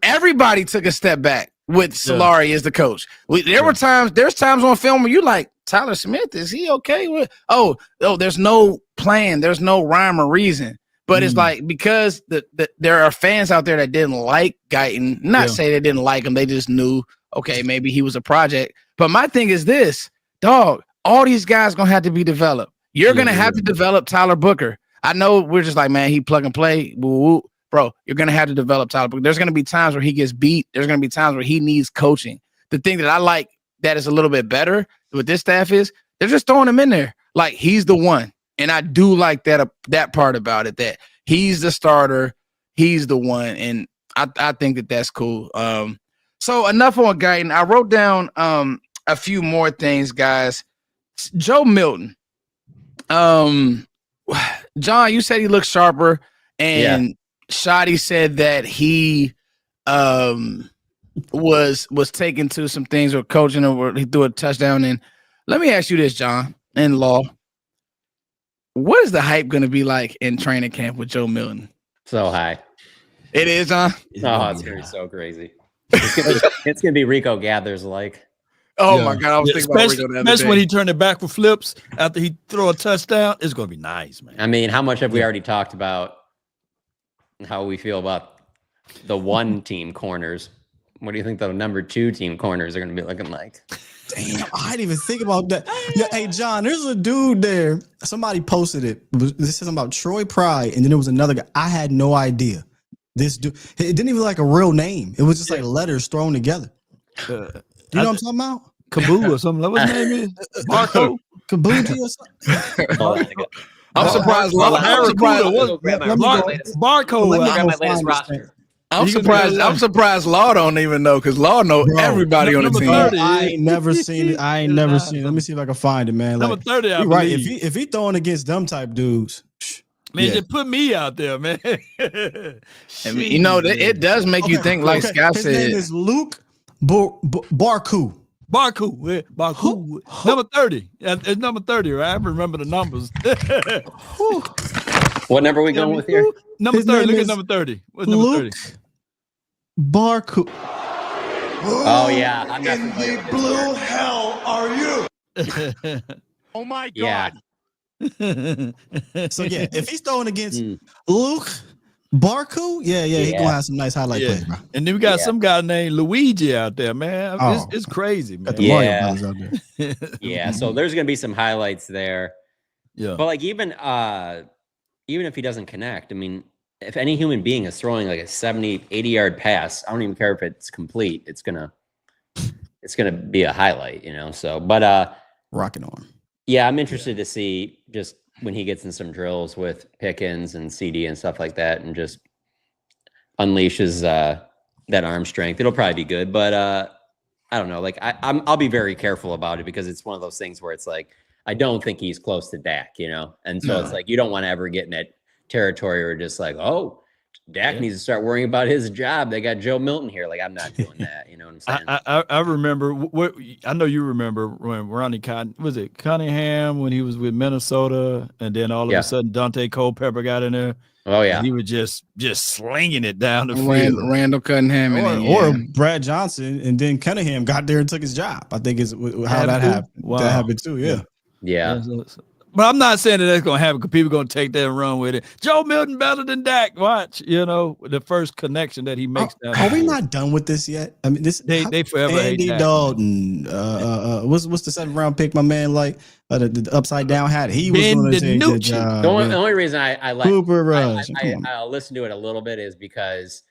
everybody took a step back with Solari as the coach. There's times on film where you like, Tyler Smith, is he okay with? Oh, there's no plan, there's no rhyme or reason. But it's like, because there are fans out there that didn't like Guyton. Not say they didn't like him. They just knew, okay, maybe he was a project. But my thing is this, dog, all these guys going to have to be developed. You're going to have to develop Tyler Booker. I know we're just like, man, he plug and play. Woo-woo. Bro, you're going to have to develop Tyler Booker. There's going to be times where he gets beat. There's going to be times where he needs coaching. The thing that I like that is a little bit better with this staff is they're just throwing him in there. Like, he's the one. And I do like that part about it, that he's the starter, he's the one, and I think that's cool. So enough on Guyton. I wrote down a few more things, guys. Joe Milton. John, you said he looked sharper, and Shotty said that he was taken to some things with coaching, or he threw a touchdown. And let me ask you this, John, and Law. What is the hype going to be like in training camp with Joe Milton? So high. It is, huh? Oh, it's going to be so crazy. It's going to be Rico Gathers like. Oh, my God. I was thinking about Rico the other day. Especially when he turned it back with flips after he throw a touchdown. It's going to be nice, man. I mean, how much have we already talked about how we feel about the one team corners? What do you think the number 2 team corners are going to be looking like? Damn, I didn't even think about that. Yeah, hey, John, there's a dude there. Somebody posted it. This is something about Troy Pride, and then there was another guy. I had no idea. This dude, it didn't even like a real name. It was just like letters thrown together. You know what I'm talking about? Kaboo or something. What's his name is? Marco? Kabuki or something? I'm surprised. I'm surprised. Barcode. I'm surprised. I'm surprised Law don't even know because Law know everybody on the team. 30. I ain't never seen it. I ain't never seen it. Let me see if I can find it, man. Number 30. I right. If he throwing against them type dudes, man, just put me out there, man. I mean, you know, it does make you think. Like Scott said, his name is Luke Barku. Barku. Number 30. It's number 30, right? I remember the numbers. What number are we going with here? Number 30. Look at number 30. What's number 30? Barku. Oh yeah, I'm not in the blue hell are you? Oh my God. So yeah, if he's throwing against Luke Barku, he's gonna have some nice highlight plays, bro. And then we got some guy named Luigi out there, man. It's crazy, man. Yeah. Yeah, so there's gonna be some highlights there. Yeah. But like even if he doesn't connect, I mean, if any human being is throwing like a 70, 80-yard pass, I don't even care if it's complete. It's gonna be a highlight, you know. So, but rocking arm. Yeah, I'm interested to see just when he gets in some drills with Pickens and CD and stuff like that, and just unleashes that arm strength. It'll probably be good, but I don't know. Like I'll be very careful about it because it's one of those things where it's like I don't think he's close to Dak, you know, and so it's like you don't want to ever get in that territory or just like, oh, Dak needs to start worrying about his job. They got Joe Milton here. Like I'm not doing that. You know what I'm saying? I remember what I know you remember when Ronnie Cunningham when he was with Minnesota, and then all of a sudden Dante Culpepper got in there. Oh yeah, he was just slinging it down the field. Randall Cunningham or Brad Johnson, and then Cunningham got there and took his job. I think is how that happened. Wow. That happened too. Yeah. But I'm not saying that that's going to happen because people are going to take that and run with it. Joe Milton better than Dak. Watch, you know, the first connection that he makes. Are we not done with this yet? I mean, they forever Andy hate Dalton. What's the 7th round pick? My man, like the upside down hat. He was going to take the job. The only reason I like Cooper Rush. I'll listen to it a little bit is because,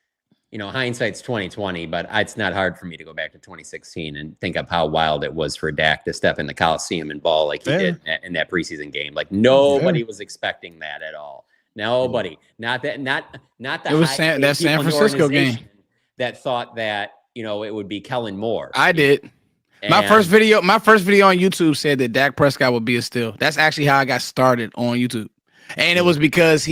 you know, hindsight's 2020, but it's not hard for me to go back to 2016 and think of how wild it was for Dak to step in the Coliseum and ball like he did in that preseason game. Like nobody was expecting that at all. Nobody. Not the it was that San Francisco game that thought that, you know, it would be Kellen Moore. I did. My first video on YouTube said that Dak Prescott would be a steal. That's actually how I got started on YouTube. And it was because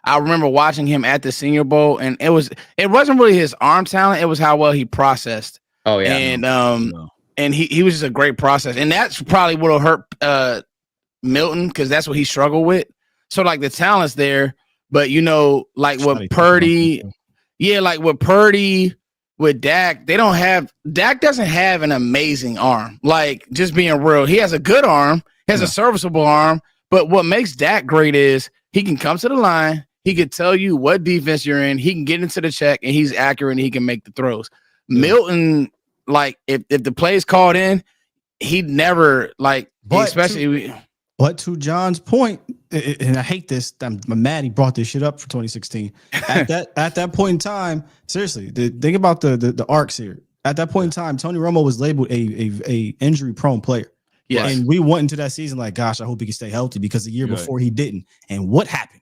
I remember watching him at the Senior Bowl, and it wasn't really his arm talent, it was how well he processed. Oh yeah. And he was just a great process. And that's probably what'll hurt Milton, because that's what he struggled with. So like the talent's there, but you know, like with Purdy, with Dak, Dak doesn't have an amazing arm. Like, just being real, he has a good arm, he has a serviceable arm. But what makes Dak great is he can come to the line, he can tell you what defense you're in, he can get into the check, and he's accurate and he can make the throws. Milton, like if the play's called in, he'd never But to John's point, and I hate this, I'm mad he brought this shit up for 2016. At that point in time, seriously, think about the arcs here. At that point in time, Tony Romo was labeled a injury prone player. Yes. And we went into that season like, gosh, I hope he can stay healthy, because the year before he didn't. And what happened?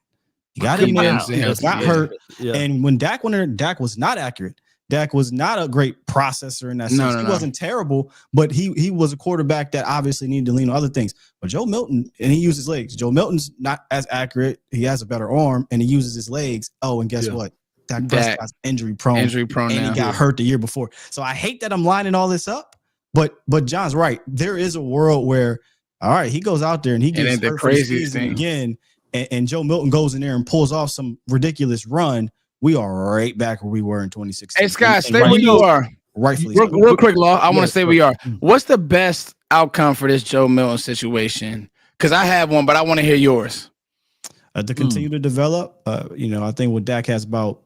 He got hurt. Yeah. And when Dak went there, Dak was not accurate. Dak was not a great processor in that sense. He wasn't terrible, but he was a quarterback that obviously needed to lean on other things. But Joe Milton, and he used his legs. Joe Milton's not as accurate. He has a better arm, and he uses his legs. Oh, and guess what? Dak Prescott's injury prone. And now. He got hurt the year before. So I hate that I'm lining all this up. But John's right. There is a world where, all right, he goes out there and he gets hurt for the season again, and Joe Milton goes in there and pulls off some ridiculous run. We are right back where we were in 2016. Hey, Scott, stay where you are. Rightfully. Real quick, Law. I want to stay where you are. What's the best outcome for this Joe Milton situation? Because I have one, but I want to hear yours. To continue to develop, I think what Dak has about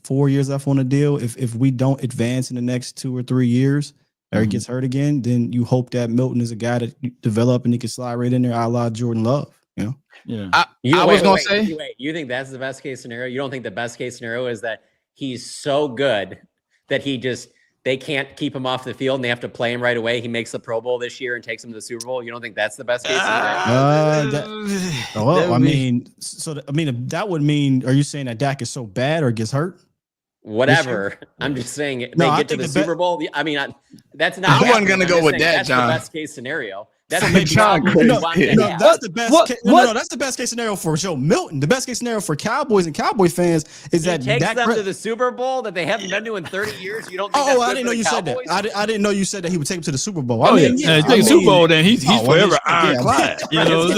4 years left on the deal. If we don't advance in the next 2 or 3 years, or he gets hurt again, then you hope that Milton is a guy that develop and he can slide right in there, a la Jordan Love. You know? Yeah. I was gonna say. You think that's the best case scenario? You don't think the best case scenario is that he's so good that he just they can't keep him off the field and they have to play him right away. He makes the Pro Bowl this year and takes him to the Super Bowl. You don't think that's the best case scenario? That would mean, are you saying that Dak is so bad or gets hurt? Whatever. I'm just saying they get to the Super Bowl. I mean, that's not. I wasn't going to go with that, that's John. the best case scenario. That's the best. That's the best case scenario for Joe Milton. The best case scenario for Cowboys and Cowboys fans is that takes them to the Super Bowl that they haven't been to in 30 years. You don't? Think I didn't know you said that. I didn't know you said that he would take him to the Super Bowl. Take Super Bowl, then he's forever ironclad. You know,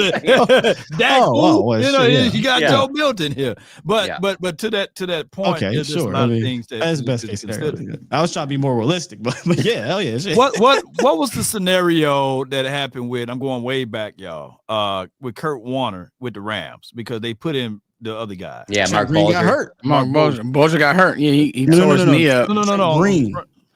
you got Joe Milton here, but to that point, okay, sure. A lot of things that's the best case scenario. I was trying to be more realistic, but yeah, hell yeah. Shit. What was the scenario that happened with? I'm going way back, y'all. With Kurt Warner with the Rams because they put in the other guy. Yeah, Mark Green got hurt. Mark Bozier got hurt. Yeah, he tore his knee up. No. Green.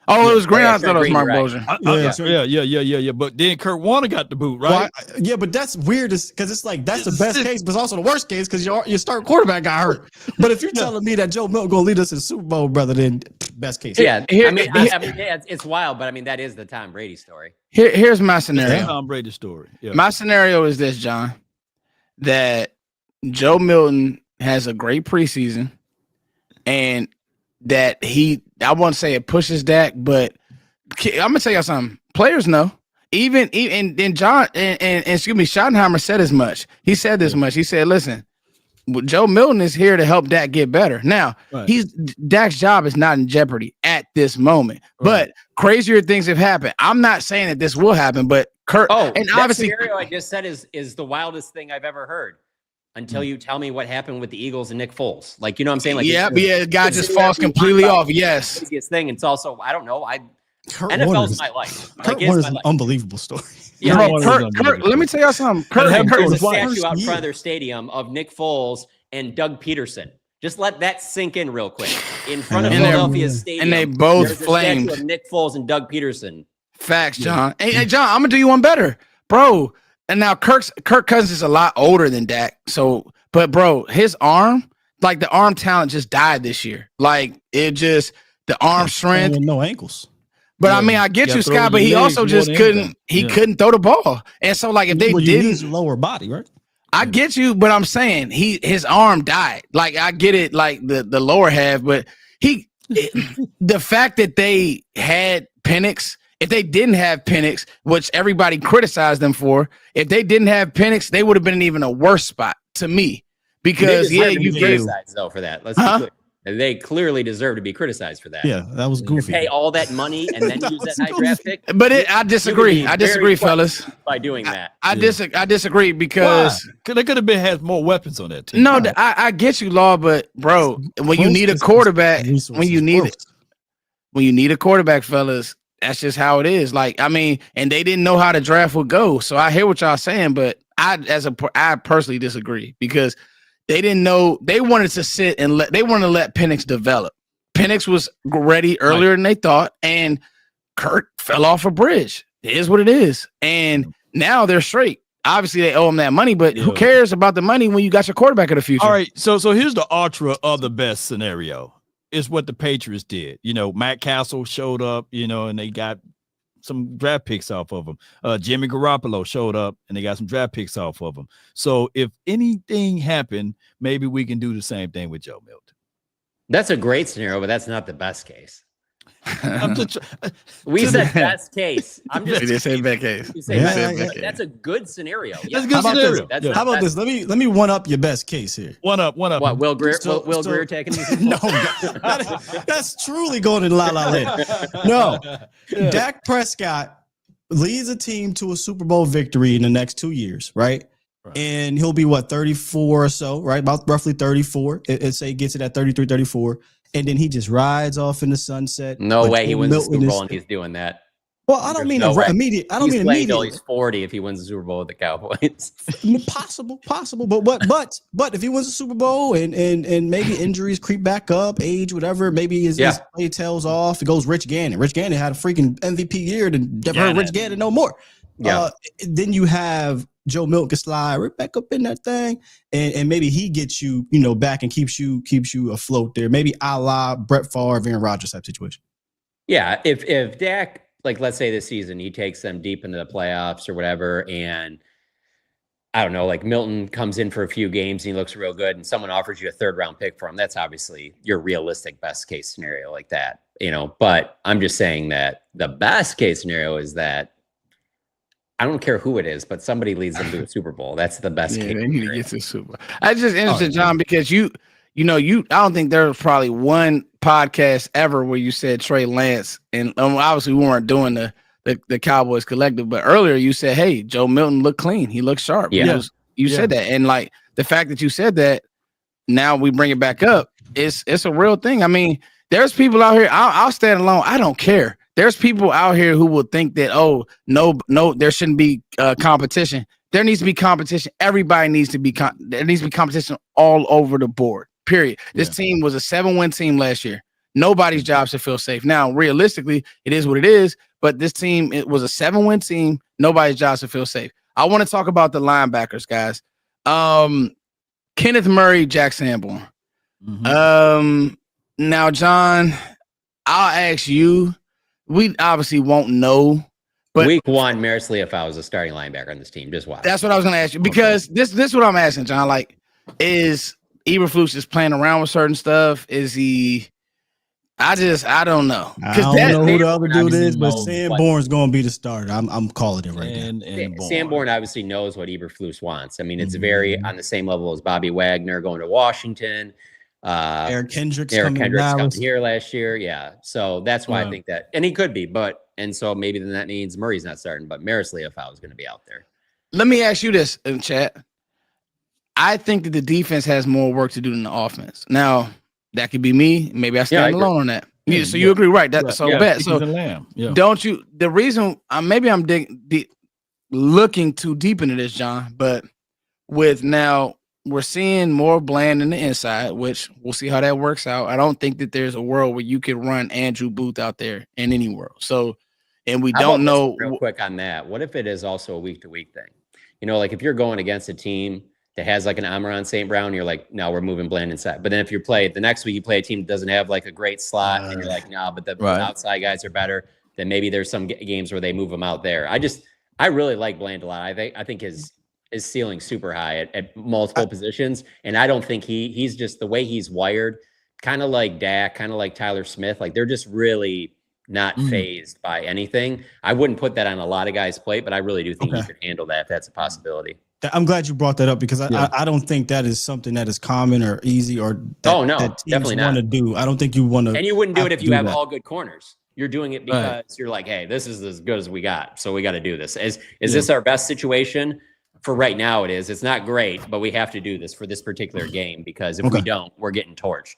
Oh, it was Green. I thought it was Mark Bozier. Yeah. But then Kurt Warner got the boot, right? Well, but that's weird because it's like that's the best case, but it's also the worst case because your start quarterback got hurt. But if you're telling me that Joe Milton gonna lead us to the Super Bowl, brother, then best case. Yeah, it's wild, but I mean that is the Tom Brady story. Here's my scenario. Tom Brady story. Yeah. My scenario is this, John, that Joe Milton has a great preseason and that I won't say it pushes Dak, but I'm gonna tell y'all something. Players know. Even John and excuse me, Schottenheimer said as much. He said this much. He said, listen, Joe Milton is here to help Dak get better. Now, Dak's job is not in jeopardy at this moment. But crazier things have happened. I'm not saying that this will happen, but and that obviously scenario I just said is the wildest thing I've ever heard. Until you tell me what happened with the Eagles and Nick Foles. Like, you know what I'm saying? Like, guy just falls completely off. Yes. Craziest thing. It's also, I don't know. NFL's my life. Kurt Warner's an unbelievable story. Yeah, Kurt, let me tell y'all something. There's a statue out in front of their stadium of Nick Foles and Doug Peterson. Just let that sink in real quick. In front of Philadelphia Stadium. And they both flamed. Of Nick Foles and Doug Peterson. Facts, John. Hey, John, I'm going to do you one better. Bro, and now Kirk Cousins is a lot older than Dak. So, but bro, his arm, like the arm talent just died this year. Like the arm strength. No ankles. But I mean, I get you, Scott, but he also just couldn't throw the ball. And so like if they didn't lower body, right? I get you, but I'm saying his arm died. Like I get it, like the lower half, but the fact that they had Penix. If they didn't have Penix, which everybody criticized them for, if they didn't have Penix, they would have been in even a worse spot to me. Because you criticized though for that. Let's be clear. They clearly deserve to be criticized for that. Yeah, that was goofy. Pay all that money and then use that high draft pick. But I disagree. I disagree, fellas. By doing that, I disagree because they could have had more weapons on that team. No, I get you, Law, but bro, when you need a quarterback, when you need a quarterback, fellas. That's just how it is. Like, I mean, and they didn't know how the draft would go. So I hear what y'all saying, but I personally disagree because they didn't know. They wanted to sit and let Penix develop. Penix was ready earlier than they thought, and Kurt fell off a bridge. It is what it is. And now they're straight. Obviously, they owe him that money, but who cares about the money when you got your quarterback of the future? All right, so here's the ultra of the best scenario. Is what the Patriots did. You know, Matt Castle showed up, and they got some draft picks off of him. Jimmy Garoppolo showed up and they got some draft picks off of him. So if anything happened, maybe we can do the same thing with Joe Milton. That's a great scenario, but that's not the best case. We said best case. I'm just. We didn't say best case. That's a good scenario. That's a good scenario. How about this? Let me one up your best case here. One up. What? Will Greer taking these? No, that's truly going in La La Land. No, Dak Prescott leads a team to a Super Bowl victory in the next 2 years, right? And he'll be 34 or so, right? About roughly 34. Let's say he gets it at 33, 34. And then he just rides off in the sunset. No way he wins the Super Bowl and he's doing that. Well, I don't mean immediate. I don't mean immediate. Until he's 40 if he wins the Super Bowl with the Cowboys. Possible. But if he wins the Super Bowl and maybe injuries creep back up, age, whatever, maybe his play tails off. It goes Rich Gannon. Rich Gannon had a freaking MVP year. Never heard Rich Gannon no more. Yeah. Then you have Joe Milton can slide right back up in that thing, and maybe he gets you, back and keeps you afloat there. Maybe a la Brett Favre, Aaron Rodgers type situation. Yeah, if Dak, like, let's say this season he takes them deep into the playoffs or whatever, and I don't know, like Milton comes in for a few games and he looks real good, and someone offers you a 3rd round pick for him, that's obviously your realistic best case scenario like that, But I'm just saying that the best case scenario is that I don't care who it is, but somebody leads them to a Super Bowl. That's the best case. They need to get to the Super Bowl. I just interested, John, because I don't think there was probably one podcast ever where you said Trey Lance, and obviously we weren't doing the Cowboys Collective, but earlier you said, hey, Joe Milton looked clean. He looked sharp. Yeah. You said that. And like the fact that you said that, now we bring it back up. It's a real thing. I mean, there's people out here. I'll stand alone. I don't care. There's people out here who will think that, no, there shouldn't be competition. There needs to be competition. Everybody needs to be there needs to be competition all over the board. Period. This team was a 7-win team last year. Nobody's job should feel safe. Now, realistically, it is what it is. But this team, it was a 7-win team. Nobody's job should feel safe. I want to talk about the linebackers, guys. Kenneth Murray, Jack Sanborn. Mm-hmm. Now, John, I'll ask you. We obviously won't know. But week 1, Maris Leofau was a starting linebacker on this team. Just watch. That's what I was going to ask you, because this is what I'm asking, John. Like, is Eberflus just playing around with certain stuff? Is he? I don't know. I don't know who the other dude is, but Sanborn's going to be the starter. I'm calling it right now. And Sanborn obviously knows what Eberflus wants. I mean, it's very on the same level as Bobby Wagner going to Washington. Eric Kendricks come here last year. Yeah. So that's why I think that, and he could be, and so maybe then that means Murray's not starting, but Maris Leofau is going to be out there. Let me ask you this in chat. I think that the defense has more work to do than the offense. Now, that could be me. Maybe I stand alone on that. Yeah, so you agree, right? Bet. So don't you? The reason maybe I'm looking too deep into this, John, but with now we're seeing more Bland in the inside, which we'll see how that works out. I don't think that there's a world where you can run Andrew Booth out there in any world. So, and we don't know. Real quick on that, what if it is also a week-to-week thing? Like if you're going against a team that has like an Amon St. Brown, you're like, no, we're moving Bland inside. But then if the next week you play a team that doesn't have like a great slot, and you're like, no, but the outside guys are better, then maybe there's some games where they move them out there. I really like Bland a lot. I think his ceiling super high at multiple positions. And I don't think he's just the way he's wired, kind of like Dak, kind of like Tyler Smith. Like they're just really not phased by anything. I wouldn't put that on a lot of guys' plate, but I really do think he could handle that if that's a possibility. I'm glad you brought that up, because I don't think that is something that is common or easy or that definitely not. Want to do. I don't think you want to. And you wouldn't do it if you have all good corners. You're doing it because you're like, hey, this is as good as we got, so we got to do this. Is this our best situation? For right now, it is. It's not great, but we have to do this for this particular game, because if we don't, we're getting torched,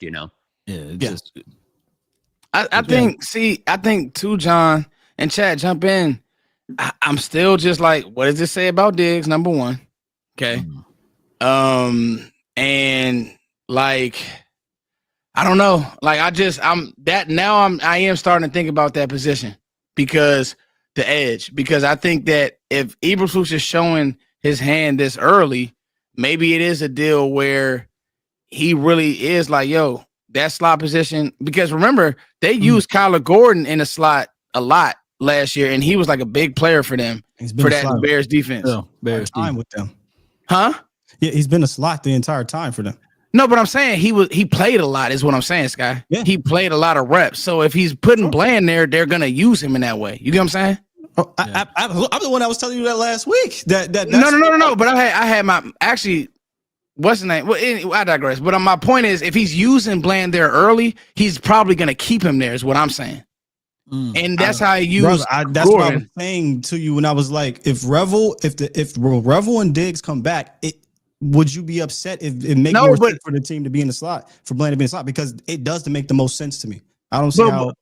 I think too, John and Chad, jump in. I'm still just like, what does this say about Diggs? Number one. Okay. And like, I don't know. Like, I am starting to think about that position, because the edge, because I think that if Eberflus is showing his hand this early, maybe it is a deal where he really is like, yo, that slot position, because remember, they used Kyler Gordon in the slot a lot last year, and he was like a big player for them, for that Bears defense. Yeah, Bears time with them. Huh? Yeah, he's been a slot the entire time for them. No, but I'm saying he played a lot is what I'm saying, Sky. Yeah. He played a lot of reps. So if he's putting Bland there, they're going to use him in that way. You get what I'm saying? Oh, yeah. I'm the one that was telling you that last week. No. But I had my what's the name? Well, anyway, I digress. But my point is, if he's using Bland there early, he's probably going to keep him there. Is what I'm saying. And that's how he used. That's what I was saying to you when I was like, if Revel and Diggs come back, would you be upset if it makes more sense for the team to be in the slot, for Bland to be in the slot? Because it does to make the most sense to me. I don't see how.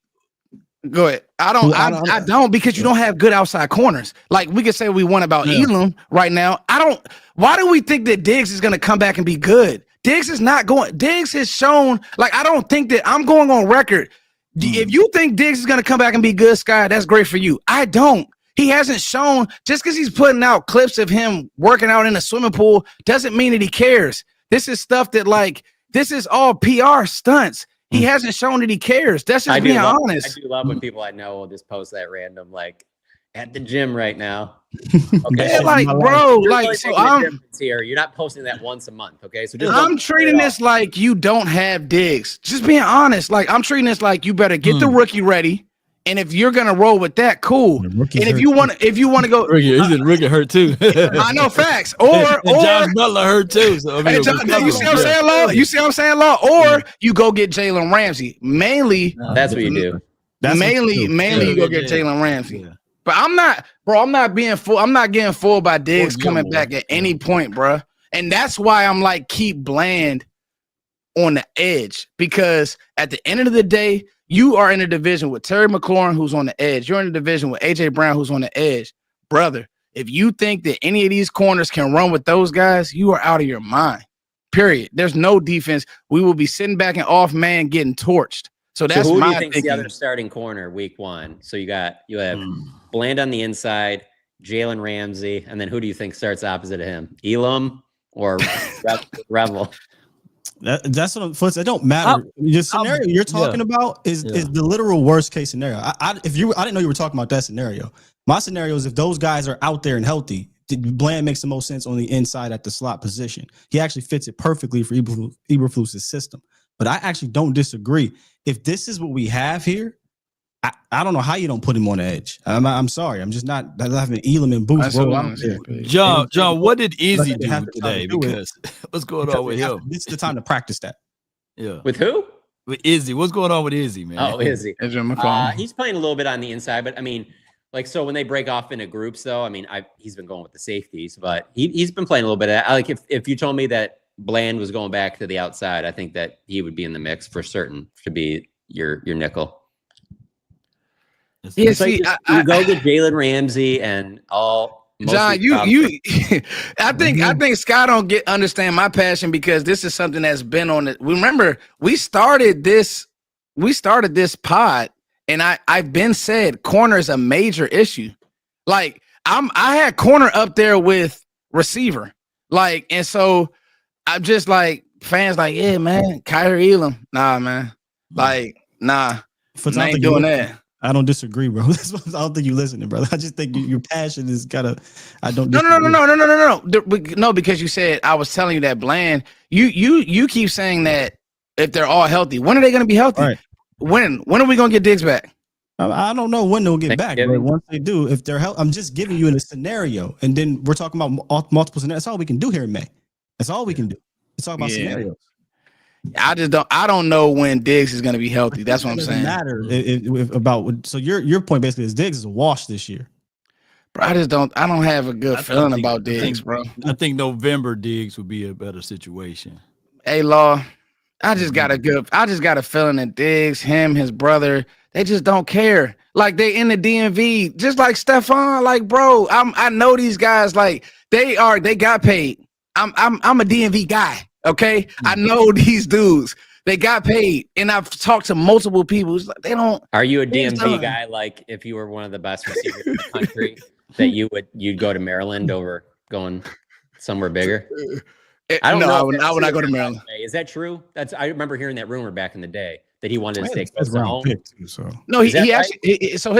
Go ahead. I don't, because you don't have good outside corners. Like we could say we want about Elam right now. Why do we think that Diggs is going to come back and be good? Diggs is not going. Diggs has shown, like, I don't think that I'm going on record. If you think Diggs is going to come back and be good, Sky, that's great for you. I don't. He hasn't shown, just because he's putting out clips of him working out in a swimming pool doesn't mean that he cares. This is stuff that, like, this is all PR stunts. He hasn't shown that he cares. That's just being honest. I do love when people I know will just post that random, like, at the gym right now. Okay, yeah, like, bro, you're like, really so making a difference here. You're not posting that once a month, okay? So just I'm treating this like you don't have Diggs. Just being honest, like I'm treating this like you better get the rookie ready. And if you're gonna roll with that, cool. And if you want to go, rookie hurt too. I know facts. Or Josh Butler hurt too. So you see what I'm saying, Law? You see what I'm saying, Law? Or you go get Jalen Ramsey. Mainly, that's what you do. Mainly, you go get Jalen Ramsey. Yeah. But I'm not being full. I'm not getting fooled by Diggs coming back at any point, bro. And that's why I'm like, keep Bland on the edge, because at the end of the day, you are in a division with Terry McLaurin, who's on the edge. You're in a division with AJ Brown, who's on the edge. Brother, if you think that any of these corners can run with those guys, you are out of your mind. Period. There's no defense. We will be sitting back and off man getting torched. So that's who my do you think's the other starting corner week 1? So you have Bland on the inside, Jalen Ramsey, and then who do you think starts opposite of him? Elam or Revel? That's what I'm. It don't matter. The scenario you're talking about is the literal worst case scenario. I didn't know you were talking about that scenario. My scenario is if those guys are out there and healthy, Bland makes the most sense on the inside at the slot position. He actually fits it perfectly for Eberflus's system. But I actually don't disagree. If this is what we have here, I don't know how you don't put him on the edge. I'm sorry. I'm just not having Elam and Booth roll out there. John, what did Izzy do today? Because what's going on with him? This is the time to practice that. Yeah. With who? With Izzy. What's going on with Izzy, man? Oh, Izzy. He's playing a little bit on the inside, but I mean, like, so when they break off into groups, though, I mean, he's been going with the safeties, but he's been playing a little bit. Like, if you told me that Bland was going back to the outside, I think that he would be in the mix for certain to be your nickel. Yeah, see, you go with Jalen Ramsey and all. John, I think Scott don't understand my passion, because this is something that's been on it. Remember, we started this pod, and I've been said corner is a major issue. Like I had corner up there with receiver, like, and so I'm just like, fans like, yeah, man, Kyrie Elam, nah, man, like, nah, I ain't doing that. I don't disagree, bro. I don't think you're listening, brother. I just think your passion is kind of. I don't. No, because you said I was telling you that Bland. You keep saying that if they're all healthy, when are they going to be healthy? Right. When are we going to get Diggs back? I don't know when they'll get back, but once they do, if they're healthy, I'm just giving you a scenario, and then we're talking about multiple scenarios. That's all we can do here in May. That's all we can do. Let's talk about scenarios. I don't know when Diggs is going to be healthy. That's what I'm saying. Matter so your point basically is Diggs is a wash this year. Bro, I don't have a good feeling about Diggs, bro. I think November Diggs would be a better situation. Hey, Law, I just got a feeling that Diggs, him, his brother, they just don't care. Like, they in the DMV, just like Stephon. Like, bro, I know these guys. Like, they got paid. I'm a DMV guy. Okay, I know these dudes. They got paid, and I've talked to multiple people. Like, they don't. Are you a DMV guy? Like, if you were one of the best receivers in the country, that you'd go to Maryland over going somewhere bigger? I would not go to Maryland. Is that true? I remember hearing that rumor back in the day that he wanted to stay close to home. No, he actually. So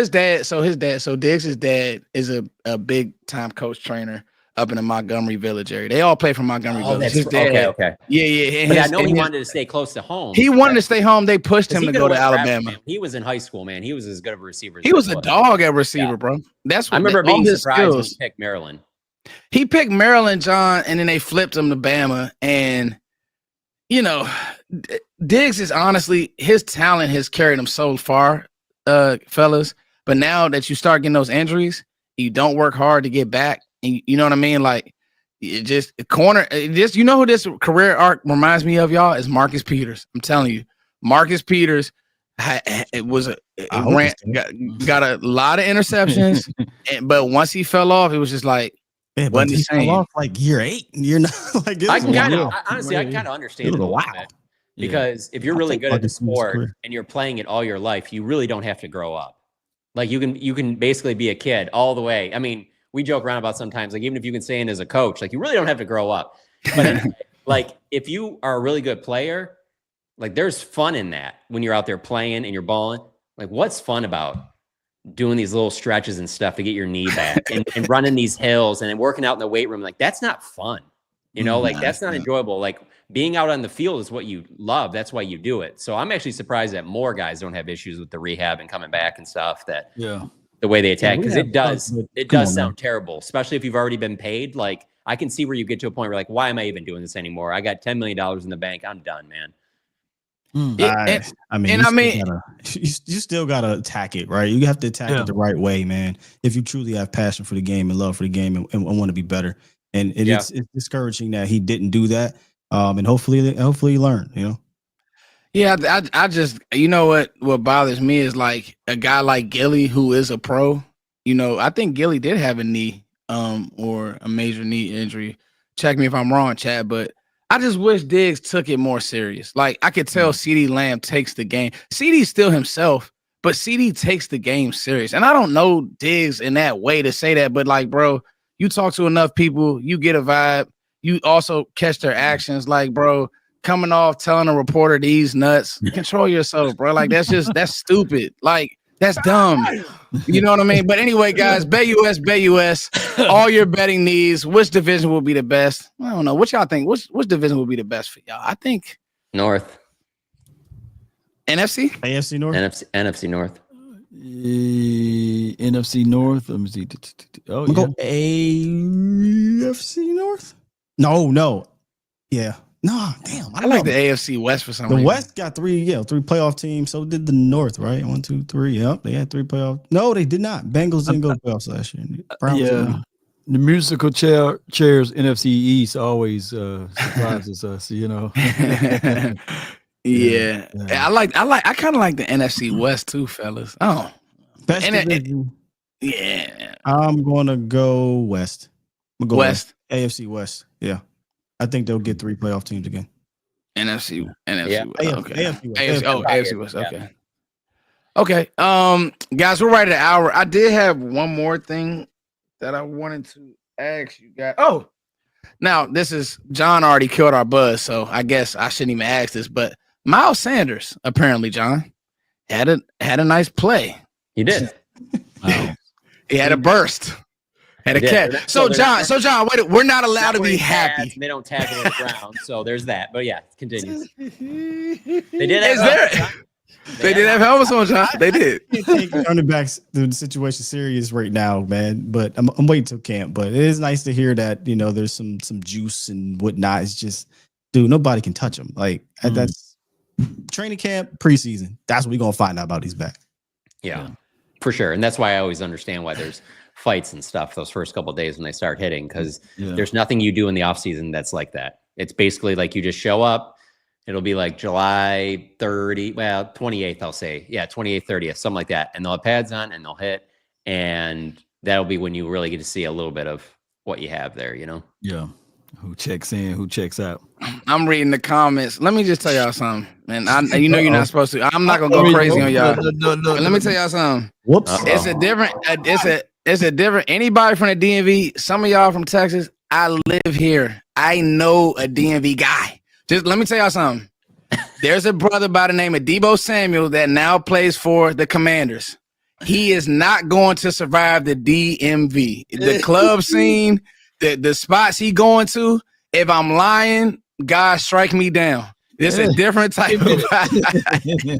Diggs' dad is a big time coach trainer up in the Montgomery Village area. They all play from Montgomery Village. His dad, okay. Yeah. But I know he wanted to stay close to home. He wanted to stay home. They pushed him to go to Alabama. He was in high school, man. He was as good of a receiver. He was a dog at receiver, bro. That's what I remember being surprised when he picked Maryland. He picked Maryland, John, and then they flipped him to Bama. And, you know, Diggs is honestly, his talent has carried him so far, fellas. But now that you start getting those injuries, you don't work hard to get back. And you know what I mean? Like, you know who this career arc reminds me of, y'all? Is Marcus Peters. I'm telling you, Marcus Peters got a lot of interceptions, but once he fell off, it was just like, wasn't the same. Off like year 8. You're not like. I kind of understand it. Wow. Because if you're really good at the sport and you're playing it all your life, you really don't have to grow up. Like, you can basically be a kid all the way. I mean, we joke around about sometimes, like, even if you can stay in as a coach, like, you really don't have to grow up. But like, if you are a really good player, Like there's fun in that when you're out there playing and you're balling. Like what's fun about doing these little stretches and stuff to get your knee back and running these hills and then working out in the weight room? Like that's not fun. You know, like that's not enjoyable. Like being out on the field is what you love. That's why you do it. So I'm actually surprised that more guys don't have issues with the rehab and coming back and stuff, that the way they attack, because it does sound terrible, especially if you've already been paid. Like I can see where you get to a point where like, why am I even doing this anymore? I got $10 million in the bank. I'm done, man. You still gotta attack it, right? You have to attack it the right way, man. If you truly have passion for the game and love for the game and want to be better, and it's discouraging that he didn't do that. And hopefully he learned. You know. Yeah, I just, you know what bothers me is like a guy like Gilly, who is a pro. You know, I think Gilly did have a knee or a major knee injury. Check me if I'm wrong, Chad, but I just wish Diggs took it more serious. Like I could tell CeeDee Lamb takes the game. CeeDee's still himself, but CeeDee takes the game serious. And I don't know Diggs in that way to say that, but like, bro, you talk to enough people, you get a vibe. You also catch their actions. Like, bro, coming off telling a reporter these nuts, control yourself, bro. Like that's stupid. Like that's dumb. You know what I mean? But anyway, guys, bet US, all your betting needs. Which division will be the best? I don't know. What y'all think? Which division will be the best for y'all? I think North. NFC? AFC North? NFC North. NFC North. Let me see. Oh, go AFC North? No. Yeah. No, damn. I like the AFC West for some reason. The West got three playoff teams. So did the North, right? 1, 2, 3. Yep, they had 3 playoffs. No, they did not. Bengals didn't go to playoffs last year. The musical chairs NFC East always surprises us, you know. I kind of like the NFC West too, fellas. Oh, best division. I'm gonna go West. I'm gonna go West. AFC West. Yeah. I think they'll get 3 playoff teams again. NFC. Yeah. AFC West. Okay. Okay. Guys, we're right at an hour. I did have one more thing that I wanted to ask you guys. Oh, now this is John already killed our buzz, so I guess I shouldn't even ask this. But Miles Sanders, apparently, John, had a nice play. He did. Wow. He had a burst. Had a catch. So John, wait, we're not allowed to be happy. They don't tackle on the ground, so there's that. But yeah, continues. They did. They did have helmets on, John. They did. Take running backs the situation serious right now, man. But I'm waiting till camp. But it is nice to hear that there's some juice and whatnot. It's just, dude, nobody can touch him. Like that's training camp, preseason. That's what we're gonna find out about these back. Yeah, for sure. And that's why I always understand why there's fights and stuff those first couple of days when they start hitting, because there's nothing you do in the off season that's like that. It's basically like you just show up. It'll be like July 28th, I'll say. Yeah, 28th, 30th, something like that. And they'll have pads on and they'll hit. And that'll be when you really get to see a little bit of what you have there, Yeah. Who checks in, who checks out. I'm reading the comments. Let me just tell y'all something. And you're not supposed to. I'm not going to go crazy on y'all. No. Let me tell y'all something. Whoops. It's a different, anybody from the DMV, some of y'all from Texas, I live here. I know a DMV guy. Just let me tell y'all something. There's a brother by the name of Deebo Samuel that now plays for the Commanders. He is not going to survive the DMV. The club scene, the spots he going to, if I'm lying, God, strike me down. It's a different type of no,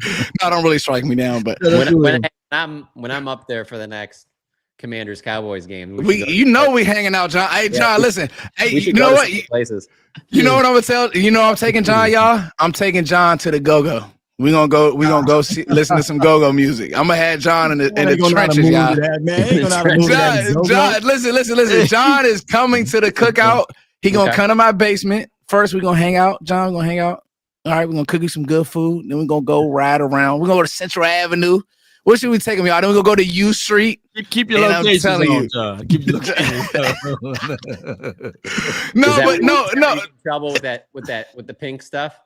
don't really strike me down, but when I'm up there for the next Commanders Cowboys game, we hanging out, John. Hey, John, listen. Hey, you know what? Places. You know what I'm gonna tell? I'm taking John, y'all. I'm taking John to the go-go. We're gonna go listen to some go-go music. I'm gonna have John in the trenches, y'all. John, listen. John is coming to the cookout. He gonna come to my basement. First, we're gonna hang out. John, we're gonna hang out. All right, we're gonna cook you some good food. Then we're gonna go ride around. We're gonna go to Central Avenue. Where should we take him, y'all? Then we're gonna go to U Street. Keep your location on, John. Keep your location. No. Trouble with the pink stuff.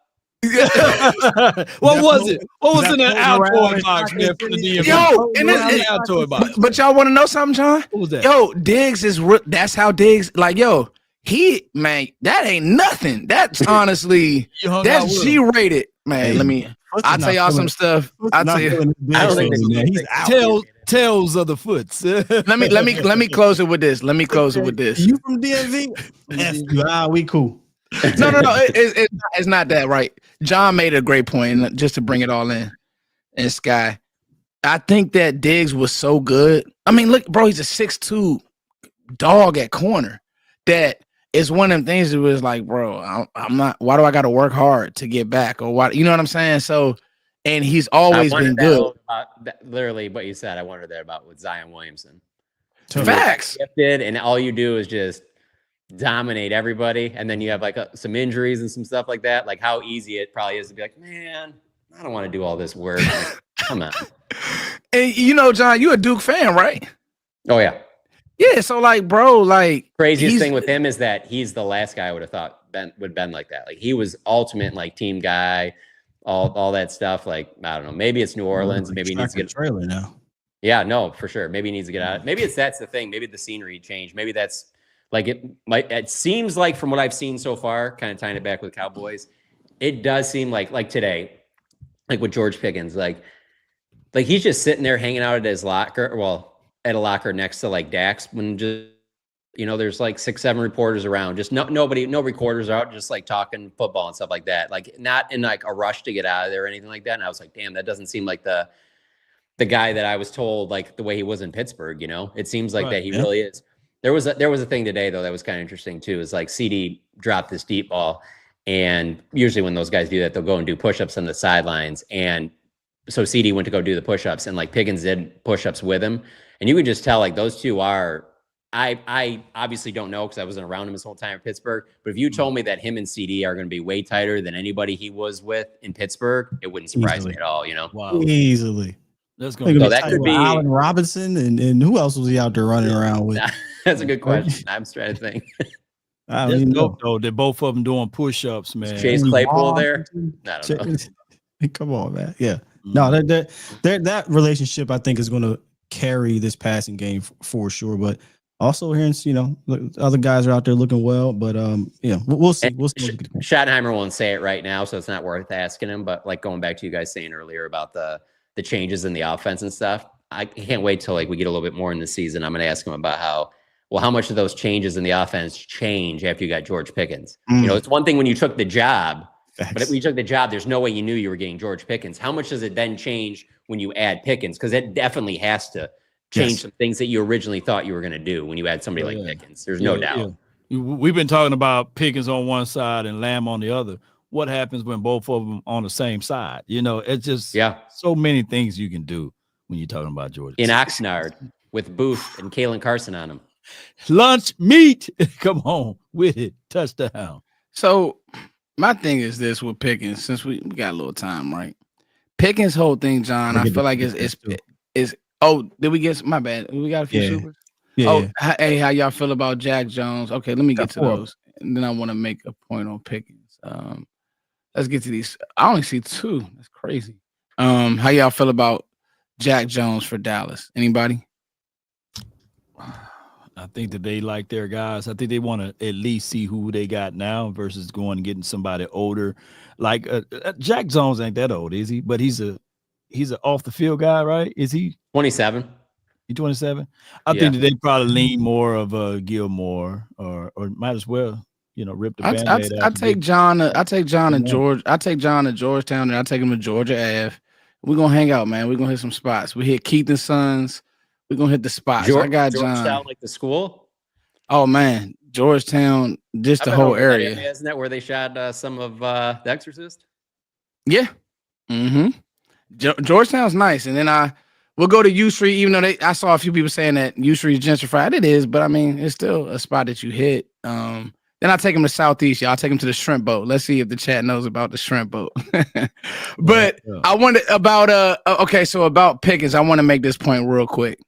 What was it? What was in that outdoor box, man? For the DMV? Yo, and outdoor box. But y'all want to know something, John? What was that? Yo, Diggs is. That's how Diggs. Like, yo, that ain't nothing. That's honestly, that's G-rated, man. Hey, I'll tell y'all some stuff. I'll tell you. I don't think he's out. Tails of the foots. Let me close it with this. You from DMV? We cool. No. It's not that, right? John made a great point, and just to bring it all in. And Sky, I think that Diggs was so good. I mean, look, bro, he's a 6'2" dog at corner. That is one of them things that was like, bro, I'm not. Why do I got to work hard to get back, or why? You know what I'm saying? So, and he's always been good. Literally, what you said, I wondered that about with Zion Williamson. Facts. Gifted, and all you do is just dominate everybody, and then you have like some injuries and some stuff like that. Like how easy it probably is to be like, man, I don't want to do all this work. Like, come on. And John, you a Duke fan, right? Oh yeah. Yeah, so like, bro, like craziest thing with him is that he's the last guy I would have thought would been like that. Like he was ultimate like team guy, all that stuff. Like I don't know, maybe it's New Orleans, maybe he needs to get a trailer now. Yeah, no, for sure. Maybe he needs to get out. Maybe that's the thing. Maybe the scenery changed. Maybe that's like it seems like from what I've seen so far, kind of tying it back with Cowboys, it does seem like today, like with George Pickens, like he's just sitting there hanging out at his locker. Well, at a locker next to like Dax when just, there's like 6-7 reporters around, just no recorders out, just like talking football and stuff like that. Like not in like a rush to get out of there or anything like that. And I was like, damn, that doesn't seem like the guy that I was told, like the way he was in Pittsburgh, it seems like that he really is. There was a thing today though, that was kind of interesting too, is like CD dropped this deep ball. And usually when those guys do that, they'll go and do push-ups on the sidelines. And so CD went to go do the push-ups and like Pickens did push-ups with him. And you can just tell like those two are, I obviously don't know because I wasn't around him this whole time in Pittsburgh. But if you told me that him and CD are going to be way tighter than anybody he was with in Pittsburgh, it wouldn't surprise me at all, Wow. Easily. That's going so that could be Allen Robinson and who else was he out there running around with? That's a good question. I'm trying to think. I don't even know. Though they're both of them doing push-ups, man. Is Chase Claypool there? I don't know. Come on, man. Yeah. No, that relationship I think is going to carry this passing game for sure. But also hearing, other guys are out there looking well. But we'll see. We'll see. Schottenheimer won't say it right now, so it's not worth asking him. But like going back to you guys saying earlier about the changes in the offense and stuff, I can't wait till like we get a little bit more in the season. I'm going to ask him about how much of those changes in the offense change after you got George Pickens. It's one thing when you took the job. Facts. But if we took the job, there's no way you knew you were getting George Pickens. How much does it then change when you add Pickens? Because it definitely has to change some things that you originally thought you were going to do when you add somebody like Pickens. There's no doubt. Yeah. We've been talking about Pickens on one side and Lamb on the other. What happens when both of them on the same side? It's just so many things you can do when you're talking about George. In Oxnard with Booth and Kalen Carson on him. Lunch meat. Come on with it. Touchdown. So my thing is this with Pickens, since we got a little time, right? Pickens' whole thing, John, I feel like is did we get my bad? We got a few supers? Yeah. Hey, how y'all feel about Jack Jones? Okay, let me get to those. And then I want to make a point on Pickens. Let's get to these. I only see 2. That's crazy. How y'all feel about Jack Jones for Dallas? Anybody? I think that they like their guys. I think they want to at least see who they got now versus going and getting somebody older. Like Jack Jones ain't that old, is he? But he's an off the field guy, right? Is he 27? He 27? I think that they probably lean more of a Gilmore or might as well, rip the Band-Aid out. I take John to George. I take John to Georgetown and I take him to Georgia Ave. We're gonna hang out, man. We're gonna hit some spots. We hit Keith and Sons. We're gonna hit the spots. I got John. Georgetown, like the school? Oh man, Georgetown, just the whole area. Isn't that where they shot some of The Exorcist? Yeah. Georgetown's nice. And then we'll go to U Street, even though I saw a few people saying that U Street is gentrified. It is, but I mean, it's still a spot that you hit. Then I take them to Southeast, y'all. I'll take them to the shrimp boat. Let's see if the chat knows about the shrimp boat. But I wanted about so about Pickens, I want to make this point real quick.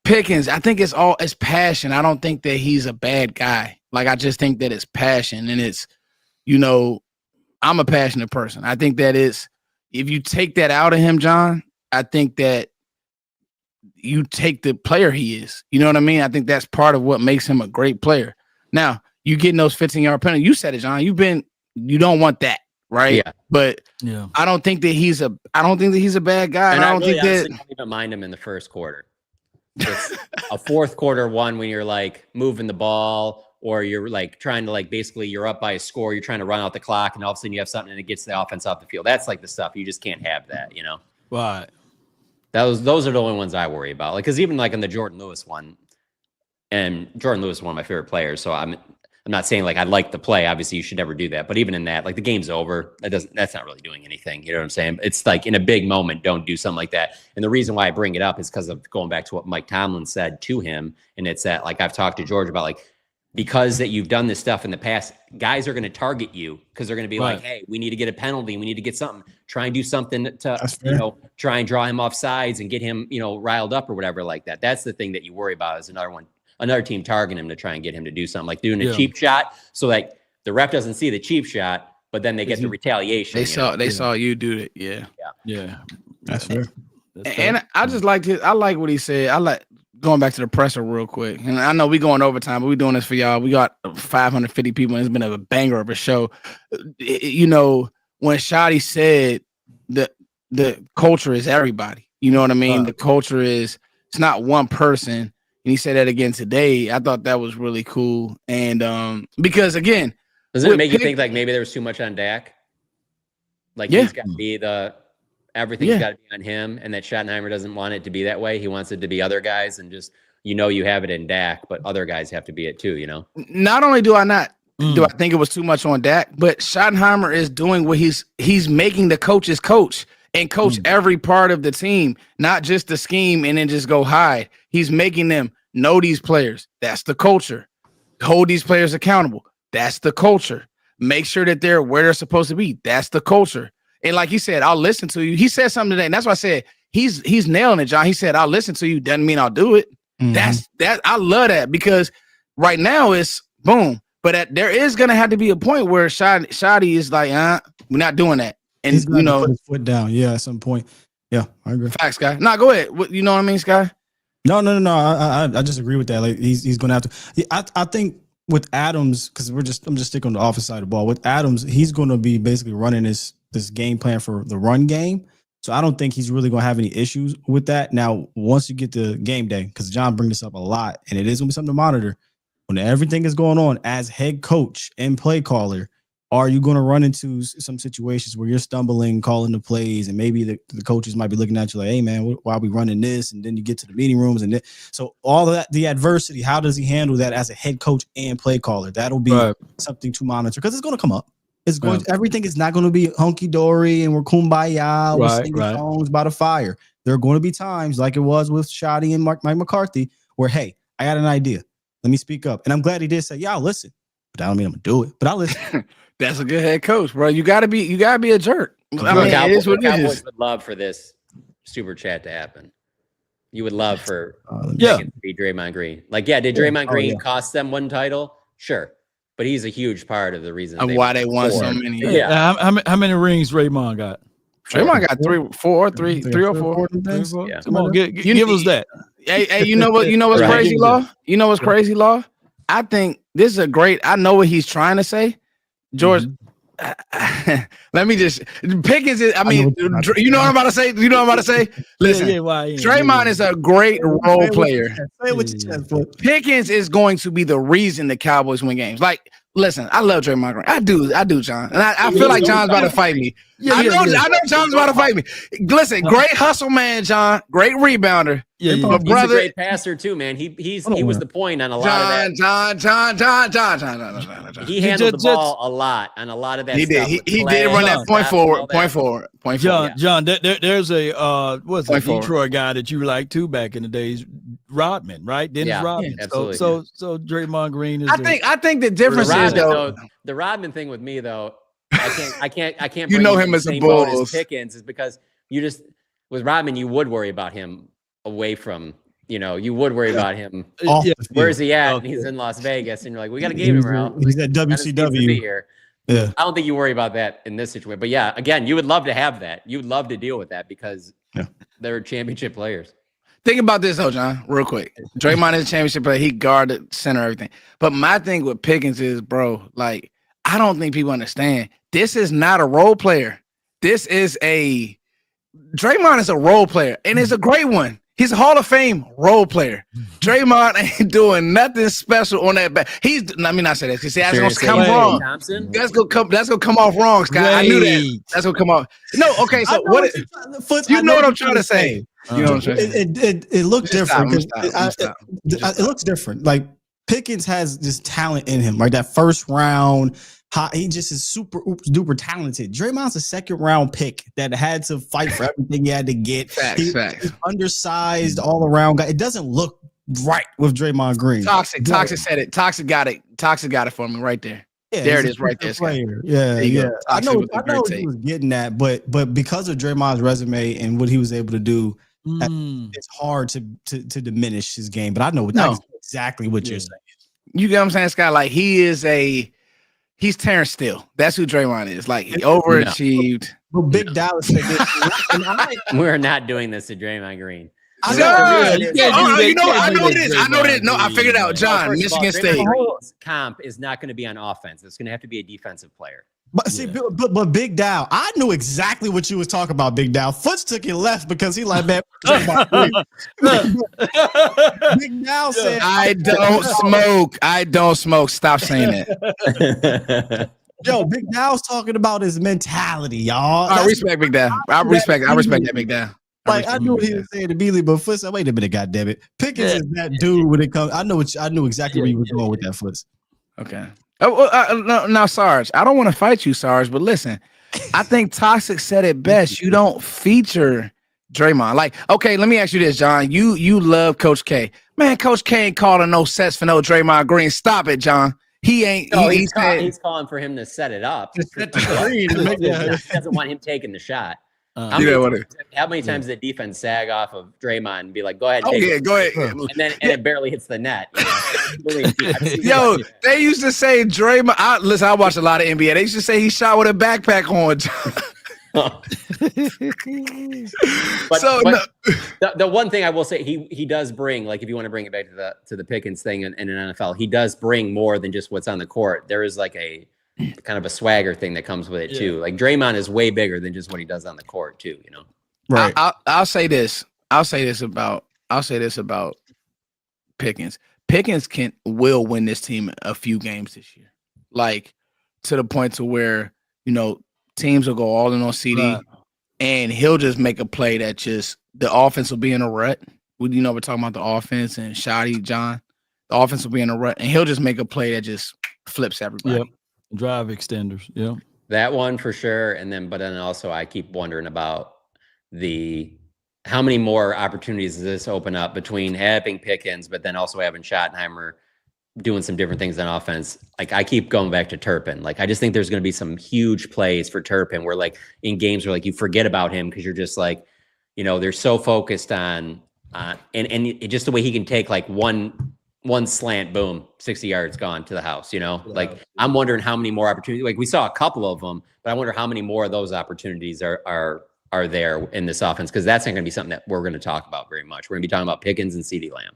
Pickens, I think it's passion. I don't think that he's a bad guy. Like, I just think that it's passion, and it's, I'm a passionate person. I think that if you take that out of him, John, I think that you take the player he is. You know what I mean? I think that's part of what makes him a great player. Now, you getting those 15-yard penalties. You said it, John. You don't want that, right? Yeah. But I don't think that he's a bad guy. And I don't really think that don't even mind him in the first quarter. It's a fourth quarter one when you're like moving the ball, or you're like trying to like basically you're up by a score, you're trying to run out the clock, and all of a sudden you have something and it gets the offense off the field. That's like the stuff you just can't have that, you know. Right. Those are the only ones I worry about. Like, because even like in the Jordan Lewis one, and Jordan Lewis is one of my favorite players, so I'm not saying like I'd like the play. Obviously, you should never do that. But even in that, like the game's over. That's not really doing anything. You know what I'm saying? It's like in a big moment, don't do something like that. And the reason why I bring it up is because of going back to what Mike Tomlin said to him. And it's that like I've talked to George about like, because that you've done this stuff in the past, guys are going to target you because they're going to be like, hey, we need to get a penalty. We need to get something. Try and do something to, try and draw him off sides and get him, riled up or whatever like that. That's the thing that you worry about is another team targeting him to try and get him to do something like doing a cheap shot. So like the ref doesn't see the cheap shot, but then they get the retaliation. They saw you do it. Yeah. That's fair. And I just I like what he said. I like going back to the presser real quick. And I know we going overtime, but we doing this for y'all. We got 550 people, and it's been a banger of a show. When Shotty said the culture is everybody, you know what I mean? The culture it's not one person. And he said that again today. I thought that was really cool. And because again, doesn't it make you think like maybe there was too much on Dak? Like he's got to be everything's got to be on him, and that Schottenheimer doesn't want it to be that way. He wants it to be other guys, and just you have it in Dak, but other guys have to be it too. Not only do I think it was too much on Dak, but Schottenheimer is doing what he's making the coaches coach and coach every part of the team, not just the scheme and then just go hide. He's making them know these players. That's the culture. Hold these players accountable. That's the culture. Make sure that they're where they're supposed to be. That's the culture. And like he said, I'll listen to you. He said something today, and that's why I said he's nailing it, John. He said, I'll listen to you. Doesn't mean I'll do it. That's that. I love that because right now it's boom. But there is gonna have to be a point where Shotty is like, we're not doing that. And he's gonna put his foot down. Yeah, at some point. Yeah, I agree. Facts, Sky. No, go ahead. You know what I mean, Sky? No. I just agree with that. Like he's gonna have to. I think with Adams, because I'm just sticking on the offensive side of the ball. With Adams, he's gonna be basically running this game plan for the run game. So I don't think he's really going to have any issues with that. Now, once you get to game day, because John brings this up a lot, and it is going to be something to monitor, when everything is going on as head coach and play caller, are you going to run into some situations where you're stumbling, calling the plays, and maybe the coaches might be looking at you like, hey, man, why are we running this? And then you get to the meeting rooms. So all of that, the adversity, how does he handle that as a head coach and play caller? That'll be something to monitor because it's going to come up. It's going. Everything is not going to be hunky dory and we're kumbaya. We're singing songs by the fire. There are going to be times like it was with Shotty and Mike McCarthy, where hey, I got an idea. Let me speak up. And I'm glad he did say, "Yeah, I'll listen," but I don't mean I'm gonna do it. But I'll listen. That's a good head coach, bro. You gotta be a jerk. I mean, Cowboys, it is what it Cowboys is. would love for this super chat to happen. You would love for to be Draymond Green. Like, did Draymond Green cost them one title? Sure. But he's a huge part of the reason of why they won so many. Yeah. How many rings Raymond got? Draymond got three or four. Yeah. Come on, give us that. Hey, you know what? You know what's crazy, Law? You know what's crazy, Law? I think this is a great. I know what he's trying to say, George. Let me just Pickens is. I mean, you know what I'm about to say. You know what I'm about to say. Listen, Draymond is a great role player. Pickens is going to be the reason the Cowboys win games. Like, listen, I love Draymond Green. I do, John, and I feel like John's about to fight me. I know John's about to fight me. Listen, great hustle man, John. Great rebounder. He's a great passer too, man. He was the point on a lot of that. John. He handled the ball a lot on a lot of that. He did. He did run that point forward. John, there's a Detroit guy that you liked too back in the days, Rodman, right? Dennis Rodman. Absolutely. So Draymond Green is. I think the difference is though the Rodman thing with me though. I can't. You know him as a Bulls. Pickens is because with Rodman you would worry about him away from you would worry about him. Where is he at? And he's in Las Vegas, and you're like, we got to game him out. He's at WCW. Here. Yeah, I don't think you worry about that in this situation. But yeah, again, you would love to have that. You would love to deal with that because they're championship players. Think about this though, John, real quick. Draymond is a championship player. He guarded center, everything. But my thing with Pickens is, bro, like, I don't think people understand. This is not a role player. Draymond is a role player, and it's a great one. He's a Hall of Fame role player. Draymond ain't doing nothing special on that back. Let me not say that because that's gonna come wrong. Thompson? That's gonna come off wrong, Scott. I knew that. That's gonna come off. No, okay. So what? You know what I'm trying to say. You know what I'm saying? It looks different. It looks different. Like Pickens has this talent in him. Like that first round. He just is super duper talented. Draymond's a second round pick that had to fight for everything he had to get. He's undersized all around guy. It doesn't look right with Draymond Green. Toxic said it. Toxic got it for me right there. Yeah, there it is right there. Yeah. I know what he was getting at, but because of Draymond's resume and what he was able to do, it's hard to diminish his game. But I know exactly what you're saying. You get what I'm saying, Scott? Like he's Terrence Steele. That's who Draymond is. Like he overachieved. But Big Dallas said this. We're not doing this to Draymond Green. I know it is. No, I figured it out. John, Michigan State. Comp is not going to be on offense. It's going to have to be a defensive player. But see, but Big Dow, I knew exactly what you was talking about, Big Dow. Foots took it left because he like, man. Big Dow said, I don't smoke. Stop saying that. Yo, Big Dow's talking about his mentality, y'all. I respect Big Dow. I respect that Big Dow. Like I knew what he was saying to Beasley, but Foots said, wait a minute, goddammit. Pickens is that dude when it comes. I knew exactly where you were going with that, Foots. Okay. Now, Sarge, I don't want to fight you, Sarge, but listen, I think Toxic said it best. You don't feature Draymond. Like, okay, let me ask you this, John. You love Coach K. Man, Coach K ain't calling no sets for no Draymond Green. Stop it, John. He ain't. No, he's calling for him to set it up. He doesn't want him taking the shot. How many times did defense sag off of Draymond and be like, go ahead, go ahead. And it barely hits the net. Yo, they used to say Draymond. I watched a lot of NBA. They used to say he shot with a backpack on. The one thing I will say, he does bring, like, if you want to bring it back to the Pickens thing in an NFL, he does bring more than just what's on the court. There is like a kind of a swagger thing that comes with it too. Like Draymond is way bigger than just what he does on the court too, you know? Right. I'll say this about Pickens. Pickens will win this team a few games this year. Like to the point to where, teams will go all in on CD and he'll just make a play that just the offense will be in a rut. We're talking about the offense and Shoddy, John. The offense will be in a rut and he'll just make a play that just flips everybody. Yep. Drive extenders, yeah. That one for sure. But then also I keep wondering about how many more opportunities does this open up between having Pickens, but then also having Schottenheimer doing some different things on offense. Like I keep going back to Turpin. Like I just think there's going to be some huge plays for Turpin where like in games where like you forget about him because you're just like, they're so focused on and just the way he can take like one slant, boom, 60 yards gone to the house, Like I'm wondering how many more opportunities, like we saw a couple of them, but I wonder how many more of those opportunities are there in this offense. Cause that's not going to be something that we're going to talk about very much. We're gonna be talking about Pickens and CeeDee Lamb.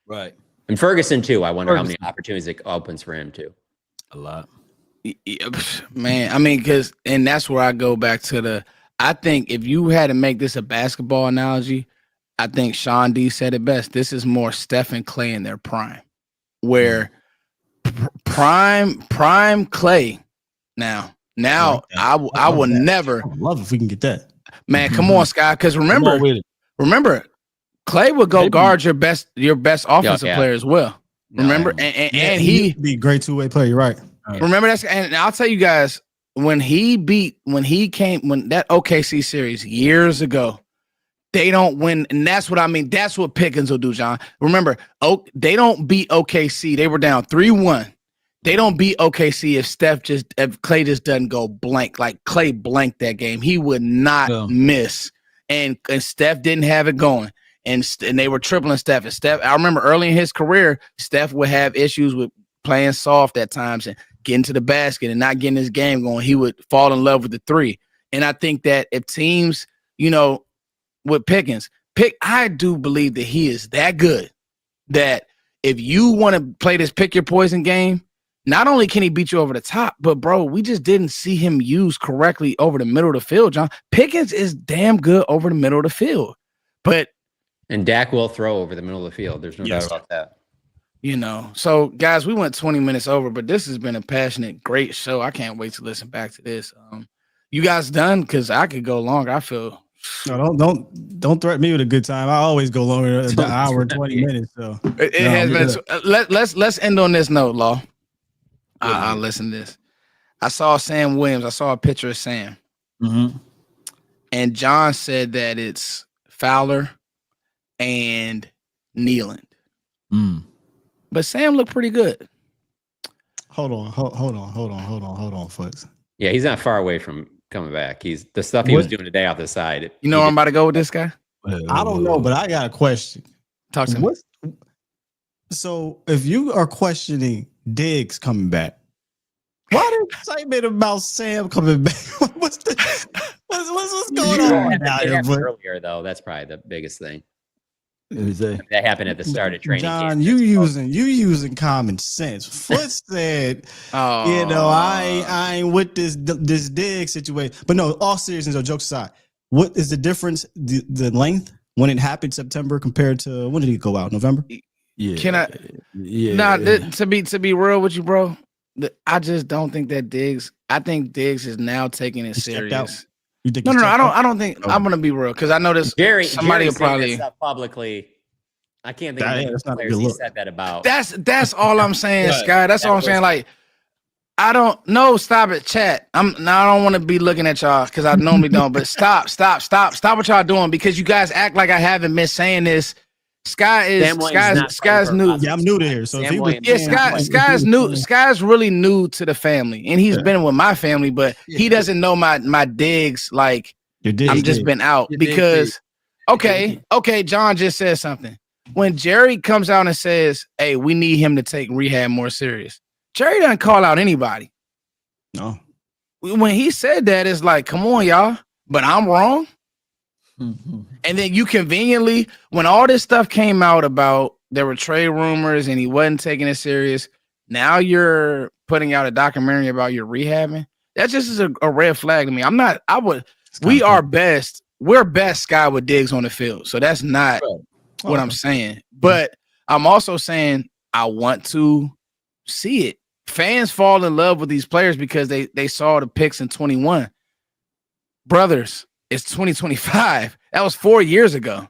Right. And Ferguson too. I wonder how many opportunities it opens for him too. A lot. Man, I mean, and that's where I go back to I think if you had to make this a basketball analogy, I think Sean D said it best. This is more Steph and Clay in their prime, where prime Clay. Now I will never. I would love if we can get that. Man, come on, Scott. Because remember, Clay would go guard your best offensive player as well. Remember, and he'd be a great two-way player. You're right. Remember and I'll tell you guys when that OKC series years ago. They don't win, and that's what I mean. That's what Pickens will do, John. Remember, they don't beat OKC. They were down 3-1. They don't beat OKC if Clay just doesn't go blank. Like Clay blanked that game. He would not miss. And Steph didn't have it going. And they were tripling Steph. And Steph, I remember early in his career, Steph would have issues with playing soft at times and getting to the basket and not getting his game going. He would fall in love with the three. And I think that if teams, with Pickens I do believe that he is that good that if you want to play this pick your poison game, not only can he beat you over the top, but bro, we just didn't see him used correctly over the middle of the field, John. Pickens is damn good over the middle of the field. And Dak will throw over the middle of the field. There's no doubt about that. You know, so guys, we went 20 minutes over, but this has been a passionate, great show. I can't wait to listen back to this. You guys done? Because I could go longer. I feel. No, don't threaten me with a good time. I always go longer than an hour and 20 minutes. So it has been. Let's end on this note, Law. I'll listen to this. I saw Sam Williams. I saw a picture of Sam, and John said that it's Fowler and Nealon. But Sam looked pretty good. Hold on, folks. Yeah, he's not far away from coming back. He's the stuff he was doing today off the side. You know where I'm about to go with this guy? I don't know, but I got a question. Talk to me. So if you are questioning Diggs coming back, why the excitement about Sam coming back? what's going on out here? Earlier though, that's probably the biggest thing. That happened at the start of training. John, you using common sense. Foot said, I ain't with this Diggs situation. But no, all seriousness, or jokes aside, what is the difference? The length when it happened September compared to when did he go out? November? Yeah. Can I? Yeah. Nah, to be real with you, bro. I just don't think that Diggs. I think Diggs is now taking it serious. No, I don't think I'm gonna be real because I know this. Somebody will probably publicly. I can't think of any players he said that about. That's all I'm saying, Sky. That's all I'm saying. Like, I don't know. Stop it, chat. I don't want to be looking at y'all because I normally don't. But stop what y'all doing because you guys act like I haven't been saying this. Sky's new. Yeah, I'm new to here. So Sky's new. Sky's really new to the family, and he's been with my family, but he doesn't know my digs. Like I'm just been out because okay. John just said something. When Jerry comes out and says, "Hey, we need him to take rehab more serious," Jerry doesn't call out anybody. No. When he said that, it's like, come on, y'all. But I'm wrong. And then you conveniently, when all this stuff came out about there were trade rumors and he wasn't taking it serious, now you're putting out a documentary about your rehabbing. That just is a red flag to me. We're best Sky with Diggs on the field. So that's not what I'm saying. But I'm also saying I want to see it. Fans fall in love with these players because they saw the picks in 21. Brothers, it's 2025. That was 4 years ago.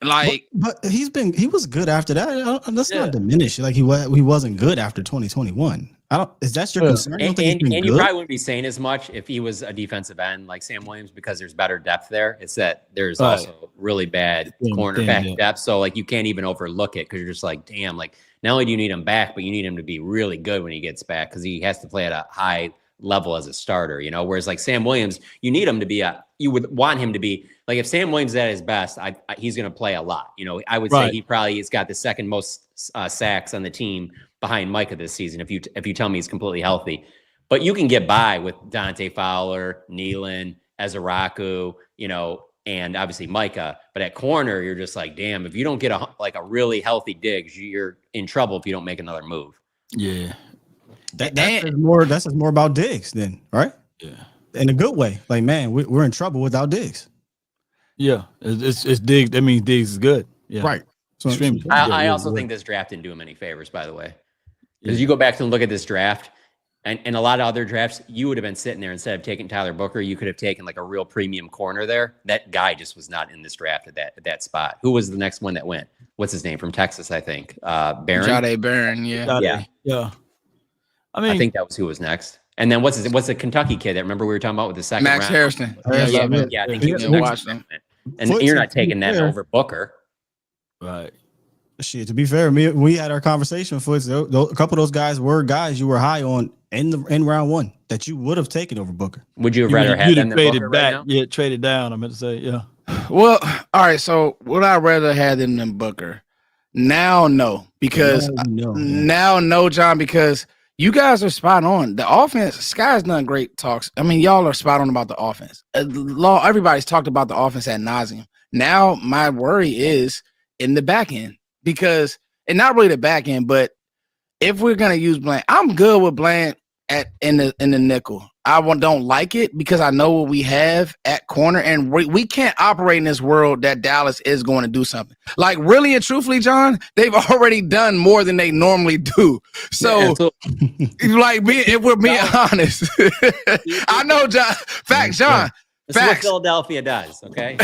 Like, but he was good after that. Let's not diminish it. Like he wasn't good after 2021. Is that your concern? And you probably wouldn't be saying as much if he was a defensive end like Sam Williams because there's better depth there. It's that there's also really bad cornerback depth. So like you can't even overlook it because you're just like, damn, like not only do you need him back, but you need him to be really good when he gets back because he has to play at a high level as a starter, you know, whereas like Sam Williams, you need him to be you would want him to be like, if Sam Williams is at his best, he's going to play a lot. You know, I would say he probably has got the second most sacks on the team behind Micah this season. If you tell me he's completely healthy, but you can get by with Dante Fowler, Nealon, Ezeraku, you know, and obviously Micah, but at corner, you're just like, damn, if you don't get a really healthy Diggs, you're in trouble if you don't make another move. Yeah. That says more about Diggs then, right? Yeah, in a good way. Like, man, we're in trouble without Diggs. Yeah, it's Diggs. That means Diggs is good. Yeah, right. So extremely. I also think this draft didn't do him any favors, by the way, because you go back and look at this draft, and a lot of other drafts, you would have been sitting there instead of taking Tyler Booker, you could have taken like a real premium corner there. That guy just was not in this draft at that spot. Who was the next one that went? What's his name from Texas? I think Barron. Jade Barron. Yeah. I think that was who was next. And then what's the Kentucky kid that remember we were talking about with the second Max round? Harrison. Yeah, I think he was next. And you're not taking that over Booker. Right. Shit, to be fair, we had our conversation, Foots. A couple of those guys were guys you were high on in round one that you would have taken over Booker. Would you have rather had them than Booker back? Right now? Yeah, traded down. I meant to say, yeah. Well, all right. So would I rather have them than Booker? Now, no, because no, John, because you guys are spot on. The offense, Sky's done great talks. I mean, y'all are spot on about the offense. Everybody's talked about the offense ad nauseum. Now my worry is in the back end because, and not really the back end, but if we're gonna use Bland, I'm good with Bland in the nickel. I don't like it because I know what we have at corner, and we can't operate in this world that Dallas is going to do something. Like really and truthfully, John, they've already done more than they normally do. So, like, if we're being honest, I know, John. Facts, John. This is what Philadelphia does, okay?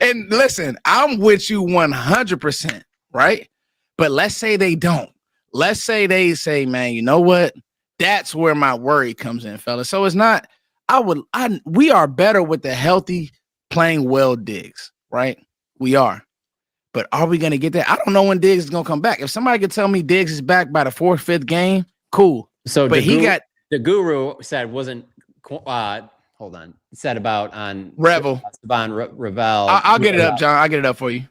And listen, I'm with you 100%, right? But let's say they don't. Let's say they say, man, you know what? That's where my worry comes in, fellas. So it's not, we are better with the healthy, playing well Diggs, right? We are. But are we going to get that? I don't know when Diggs is going to come back. If somebody could tell me Diggs is back by the 4th, 5th game, cool. So but the guru said hold on. Said about on Revel. Revel. I'll get it up, John. I'll get it up for you.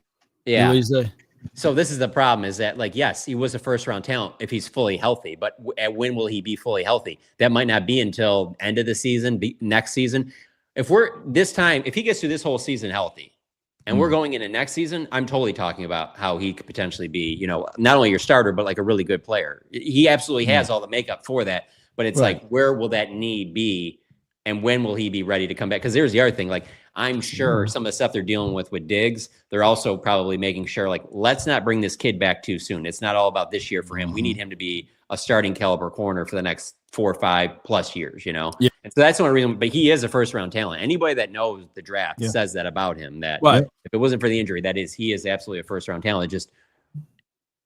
Yeah. What do you say? So this is the problem is that, like, yes, he was a first-round talent if he's fully healthy, but when will he be fully healthy? That might not be until end of the season, next season. If he gets through this whole season healthy and we're going into next season, I'm totally talking about how he could potentially be, not only your starter, but like a really good player. He absolutely has all the makeup for that, but it's like, where will that need be? And when will he be ready to come back? Because there's the other thing. Like, I'm sure some of the stuff they're dealing with Diggs, they're also probably making sure, like, let's not bring this kid back too soon. It's not all about this year for him. We need him to be a starting caliber corner for the next 4 or 5 plus years, Yeah. And so that's the only reason. But he is a first round talent. Anybody that knows the draft says that about him. That if it wasn't for the injury, he is absolutely a first round talent. Just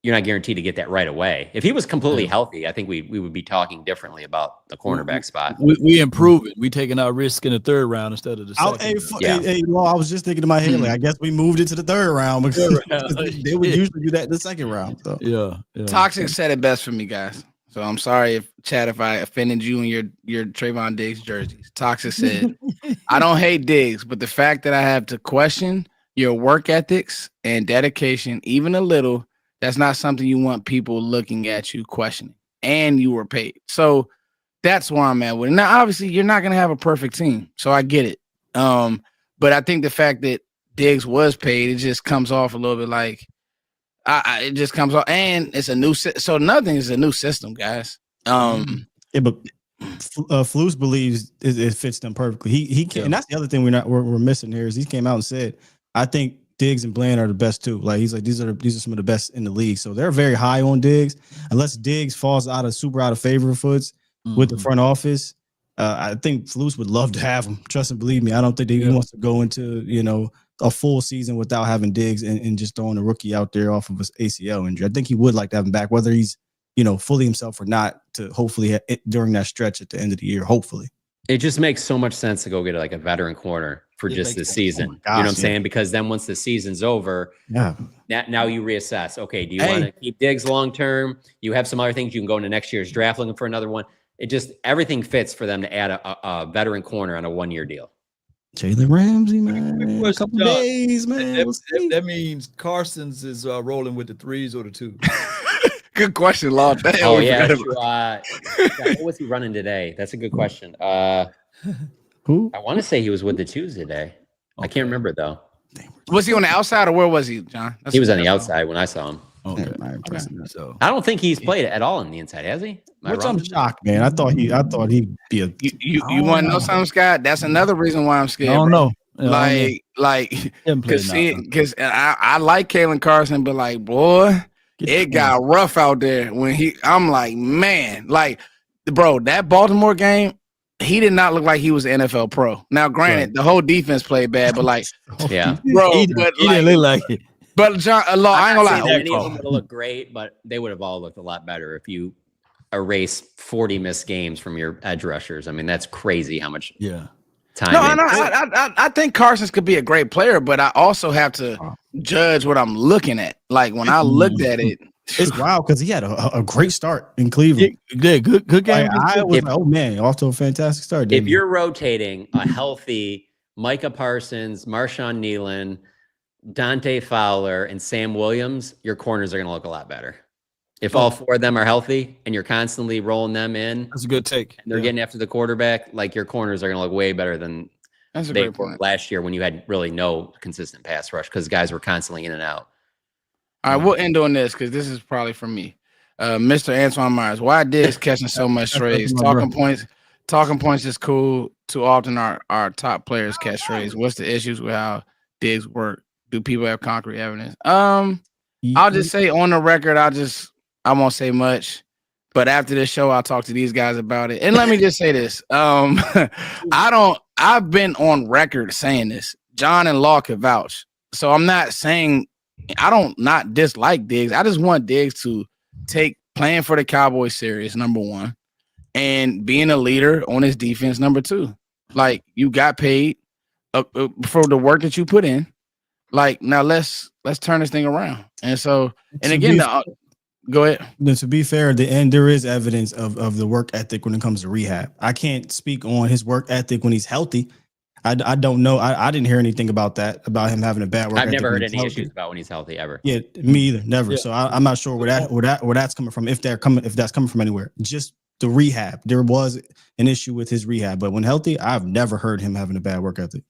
you're not guaranteed to get that right away. If he was completely healthy, I think we would be talking differently about the cornerback spot. We improve it. We taking our risk in the 3rd round instead of the 2nd. I was just thinking in my head, like, I guess we moved it to the 3rd round because they would usually do that in the 2nd round. So. Yeah. Toxic said it best for me, guys. So I'm sorry Chad, if I offended you in your Trevon Diggs jerseys. Toxic said, I don't hate Diggs, but the fact that I have to question your work ethics and dedication, even a little, that's not something you want people looking at you questioning. And you were paid. So that's where I'm at with it. Now, obviously, you're not going to have a perfect team. So I get it. But I think the fact that Diggs was paid, it just comes off a little bit like it just comes off. And it's a new so another thing is a new system, guys. But Flus believes it fits them perfectly. He can, and that's the other thing we're missing here is he came out and said, I think Diggs and Bland are the best too. Like he's like these are some of the best in the league. So they're very high on Diggs. Unless Diggs falls super out of favor foots with the front office, I think Flus would love to have him. Trust and believe me. I don't think he wants to go into a full season without having Diggs and just throwing a rookie out there off of his ACL injury. I think he would like to have him back, whether he's fully himself or not. To hopefully during that stretch at the end of the year, hopefully. It just makes so much sense to go get like a veteran corner for just the season. Gosh, you know what I'm saying? Because then once the season's over, now you reassess. Okay, do you want to keep Diggs long term? You have some other things you can go into next year's draft looking for another one. It just everything fits for them to add a veteran corner on a 1-year deal. Jalen Ramsey, man, a couple days, man. That means Carson's is rolling with the 3s or the 2s. Good question, Lord. Oh yeah, what was he running today? That's a good question. Who? I want to say he was with the 2s today. Okay. I can't remember though. Was he on the outside or where was he, John? He was on the outside when I saw him. Okay. So I don't think he's played at all on the inside, has he? I'm shocked, man. I thought he'd be a. You want to know something, Scott? That's another reason why I'm scared. I don't know. Because I like Kalen Carson, but like, boy, it got rough out there when I'm like, man, like, bro, that Baltimore game, he did not look like he was an NFL pro. Now, granted, the whole defense played bad, but like, bro, he didn't look like it. But John, I ain't gonna lie, any of them would look great, but they would have all looked a lot better if you erase 40 missed games from your edge rushers. I mean, that's crazy how much time. No, I think Carson's could be a great player, but I also have to judge what I'm looking at. Like when I looked at it, it's wild because he had a great start in Cleveland. Yeah, good game. I was like, oh man, off to a fantastic start. If you're rotating a healthy Micah Parsons, Marshawn Nealon, Dante Fowler, and Sam Williams, your corners are going to look a lot better. If all 4 of them are healthy and you're constantly rolling them in, that's a good take. And they're getting after the quarterback, like your corners are going to look way better than That's a they great were point. last year when you had really no consistent pass rush because guys were constantly in and out. All right, we'll end on this because this is probably for me. Mr. Antoine Myers, why Diggs catching so much strays? Talking points is cool. Too often our top players catch strays. What's the issues with how Diggs work? Do people have concrete evidence? I'll just say on the record, I won't say much. But after this show, I'll talk to these guys about it. And let me just say this. I've been on record saying this. John and Law can vouch. So I'm not saying I don't not dislike Diggs. I just want Diggs to take playing for the Cowboys serious, number one, and being a leader on his defense, number two. Like, you got paid for the work that you put in. Like, now let's turn this thing around. And so, and again, go ahead. To be fair, there is evidence of the work ethic when it comes to rehab. I can't speak on his work ethic when he's healthy. I don't know. I didn't hear anything about that, about him having a bad work ethic. I've never heard any issues about when he's healthy ever. Yeah, me either. Never. Yeah. So I'm not sure where that's coming from. If that's coming from anywhere, just the rehab. There was an issue with his rehab, but when healthy, I've never heard him having a bad work ethic.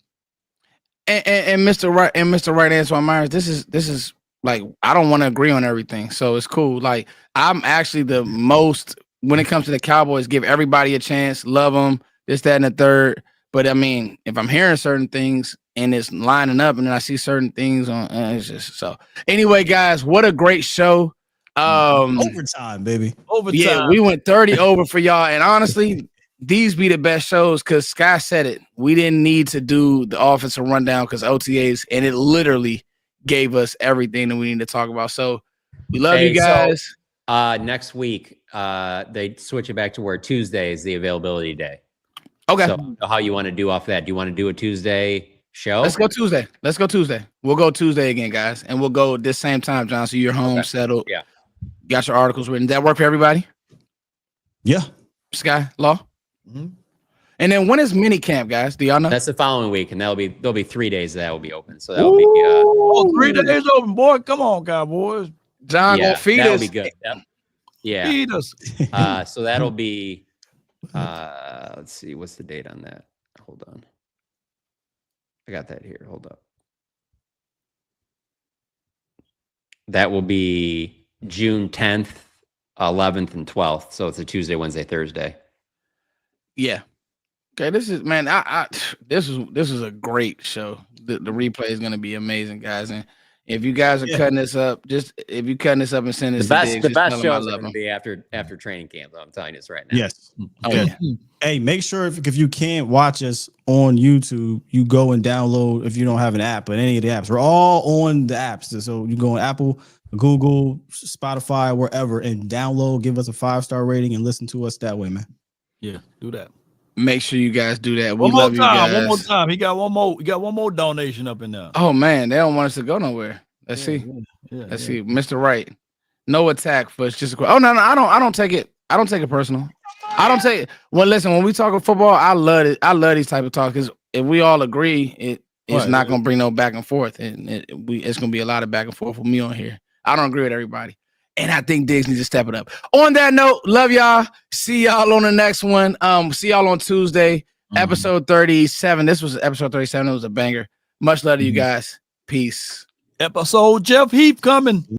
And Mr. Right, Antoine Myers, this is like, I don't want to agree on everything, so it's cool. Like, I'm actually the most, when it comes to the Cowboys, give everybody a chance, love them, this, that, and the third. But I mean, if I'm hearing certain things and it's lining up, and then I see certain things on, it's just so. Anyway, guys, what a great show! Overtime, baby. Overtime. Yeah, we went 30 over for y'all, and honestly, these be the best shows because Sky said it. We didn't need to do the offensive rundown because OTAs, and it literally gave us everything that we need to talk about. So we love you guys. So, next week, they switch it back to where Tuesday is the availability day. Okay. So how you want to do off that? Do you want to do a Tuesday show? Let's go Tuesday. We'll go Tuesday again, guys, and we'll go this same time, John. So you're home, settled. Yeah. Got your articles written. Does that work for everybody? Yeah. Sky, Law. Mm-hmm. And then when is mini camp, guys? Do y'all know? That's the following week, and there'll be 3 days that will be open. So that'll be 3 days open, boy. Come on, Cowboys. John gonna feed that'll us. Be good. Yeah. Feed us. So that'll be. Let's see, what's the date on that? Hold on. I got that here. Hold up. That will be June 10th, 11th, and 12th. So it's a Tuesday, Wednesday, Thursday. Yeah. Okay, this is, man, this is a great show. The replay is going to be amazing, guys. And if you guys are cutting this up, if you cutting this up and sending this the best, to Diggs, the best shows are going to be after training camp. I'm telling you this right now. Yes. Oh, yeah. Hey, make sure if you can't watch us on YouTube, you go and download, if you don't have an app, but any of the apps. We're all on the apps. So you go on Apple, Google, Spotify, wherever, and download, give us a 5-star rating, and listen to us that way, man. Yeah, do that. Make sure you guys do that. One more time. He got one more donation up in there. Oh man, they don't want us to go nowhere. Let's see. Let's see. Mr. Wright. No attack, but it's just oh no, I don't take it. I don't take it personal. I don't take it. Well, listen, when we talk about football, I love it. I love these type of talk because if we all agree, it's not gonna bring no back and forth, and it's gonna be a lot of back and forth with me on here. I don't agree with everybody. And I think Diggs needs to step it up. On that note, love y'all. See y'all on the next one. See y'all on Tuesday, episode 37. This was episode 37. It was a banger. Much love to you guys. Peace. Episode Jeff Heath coming.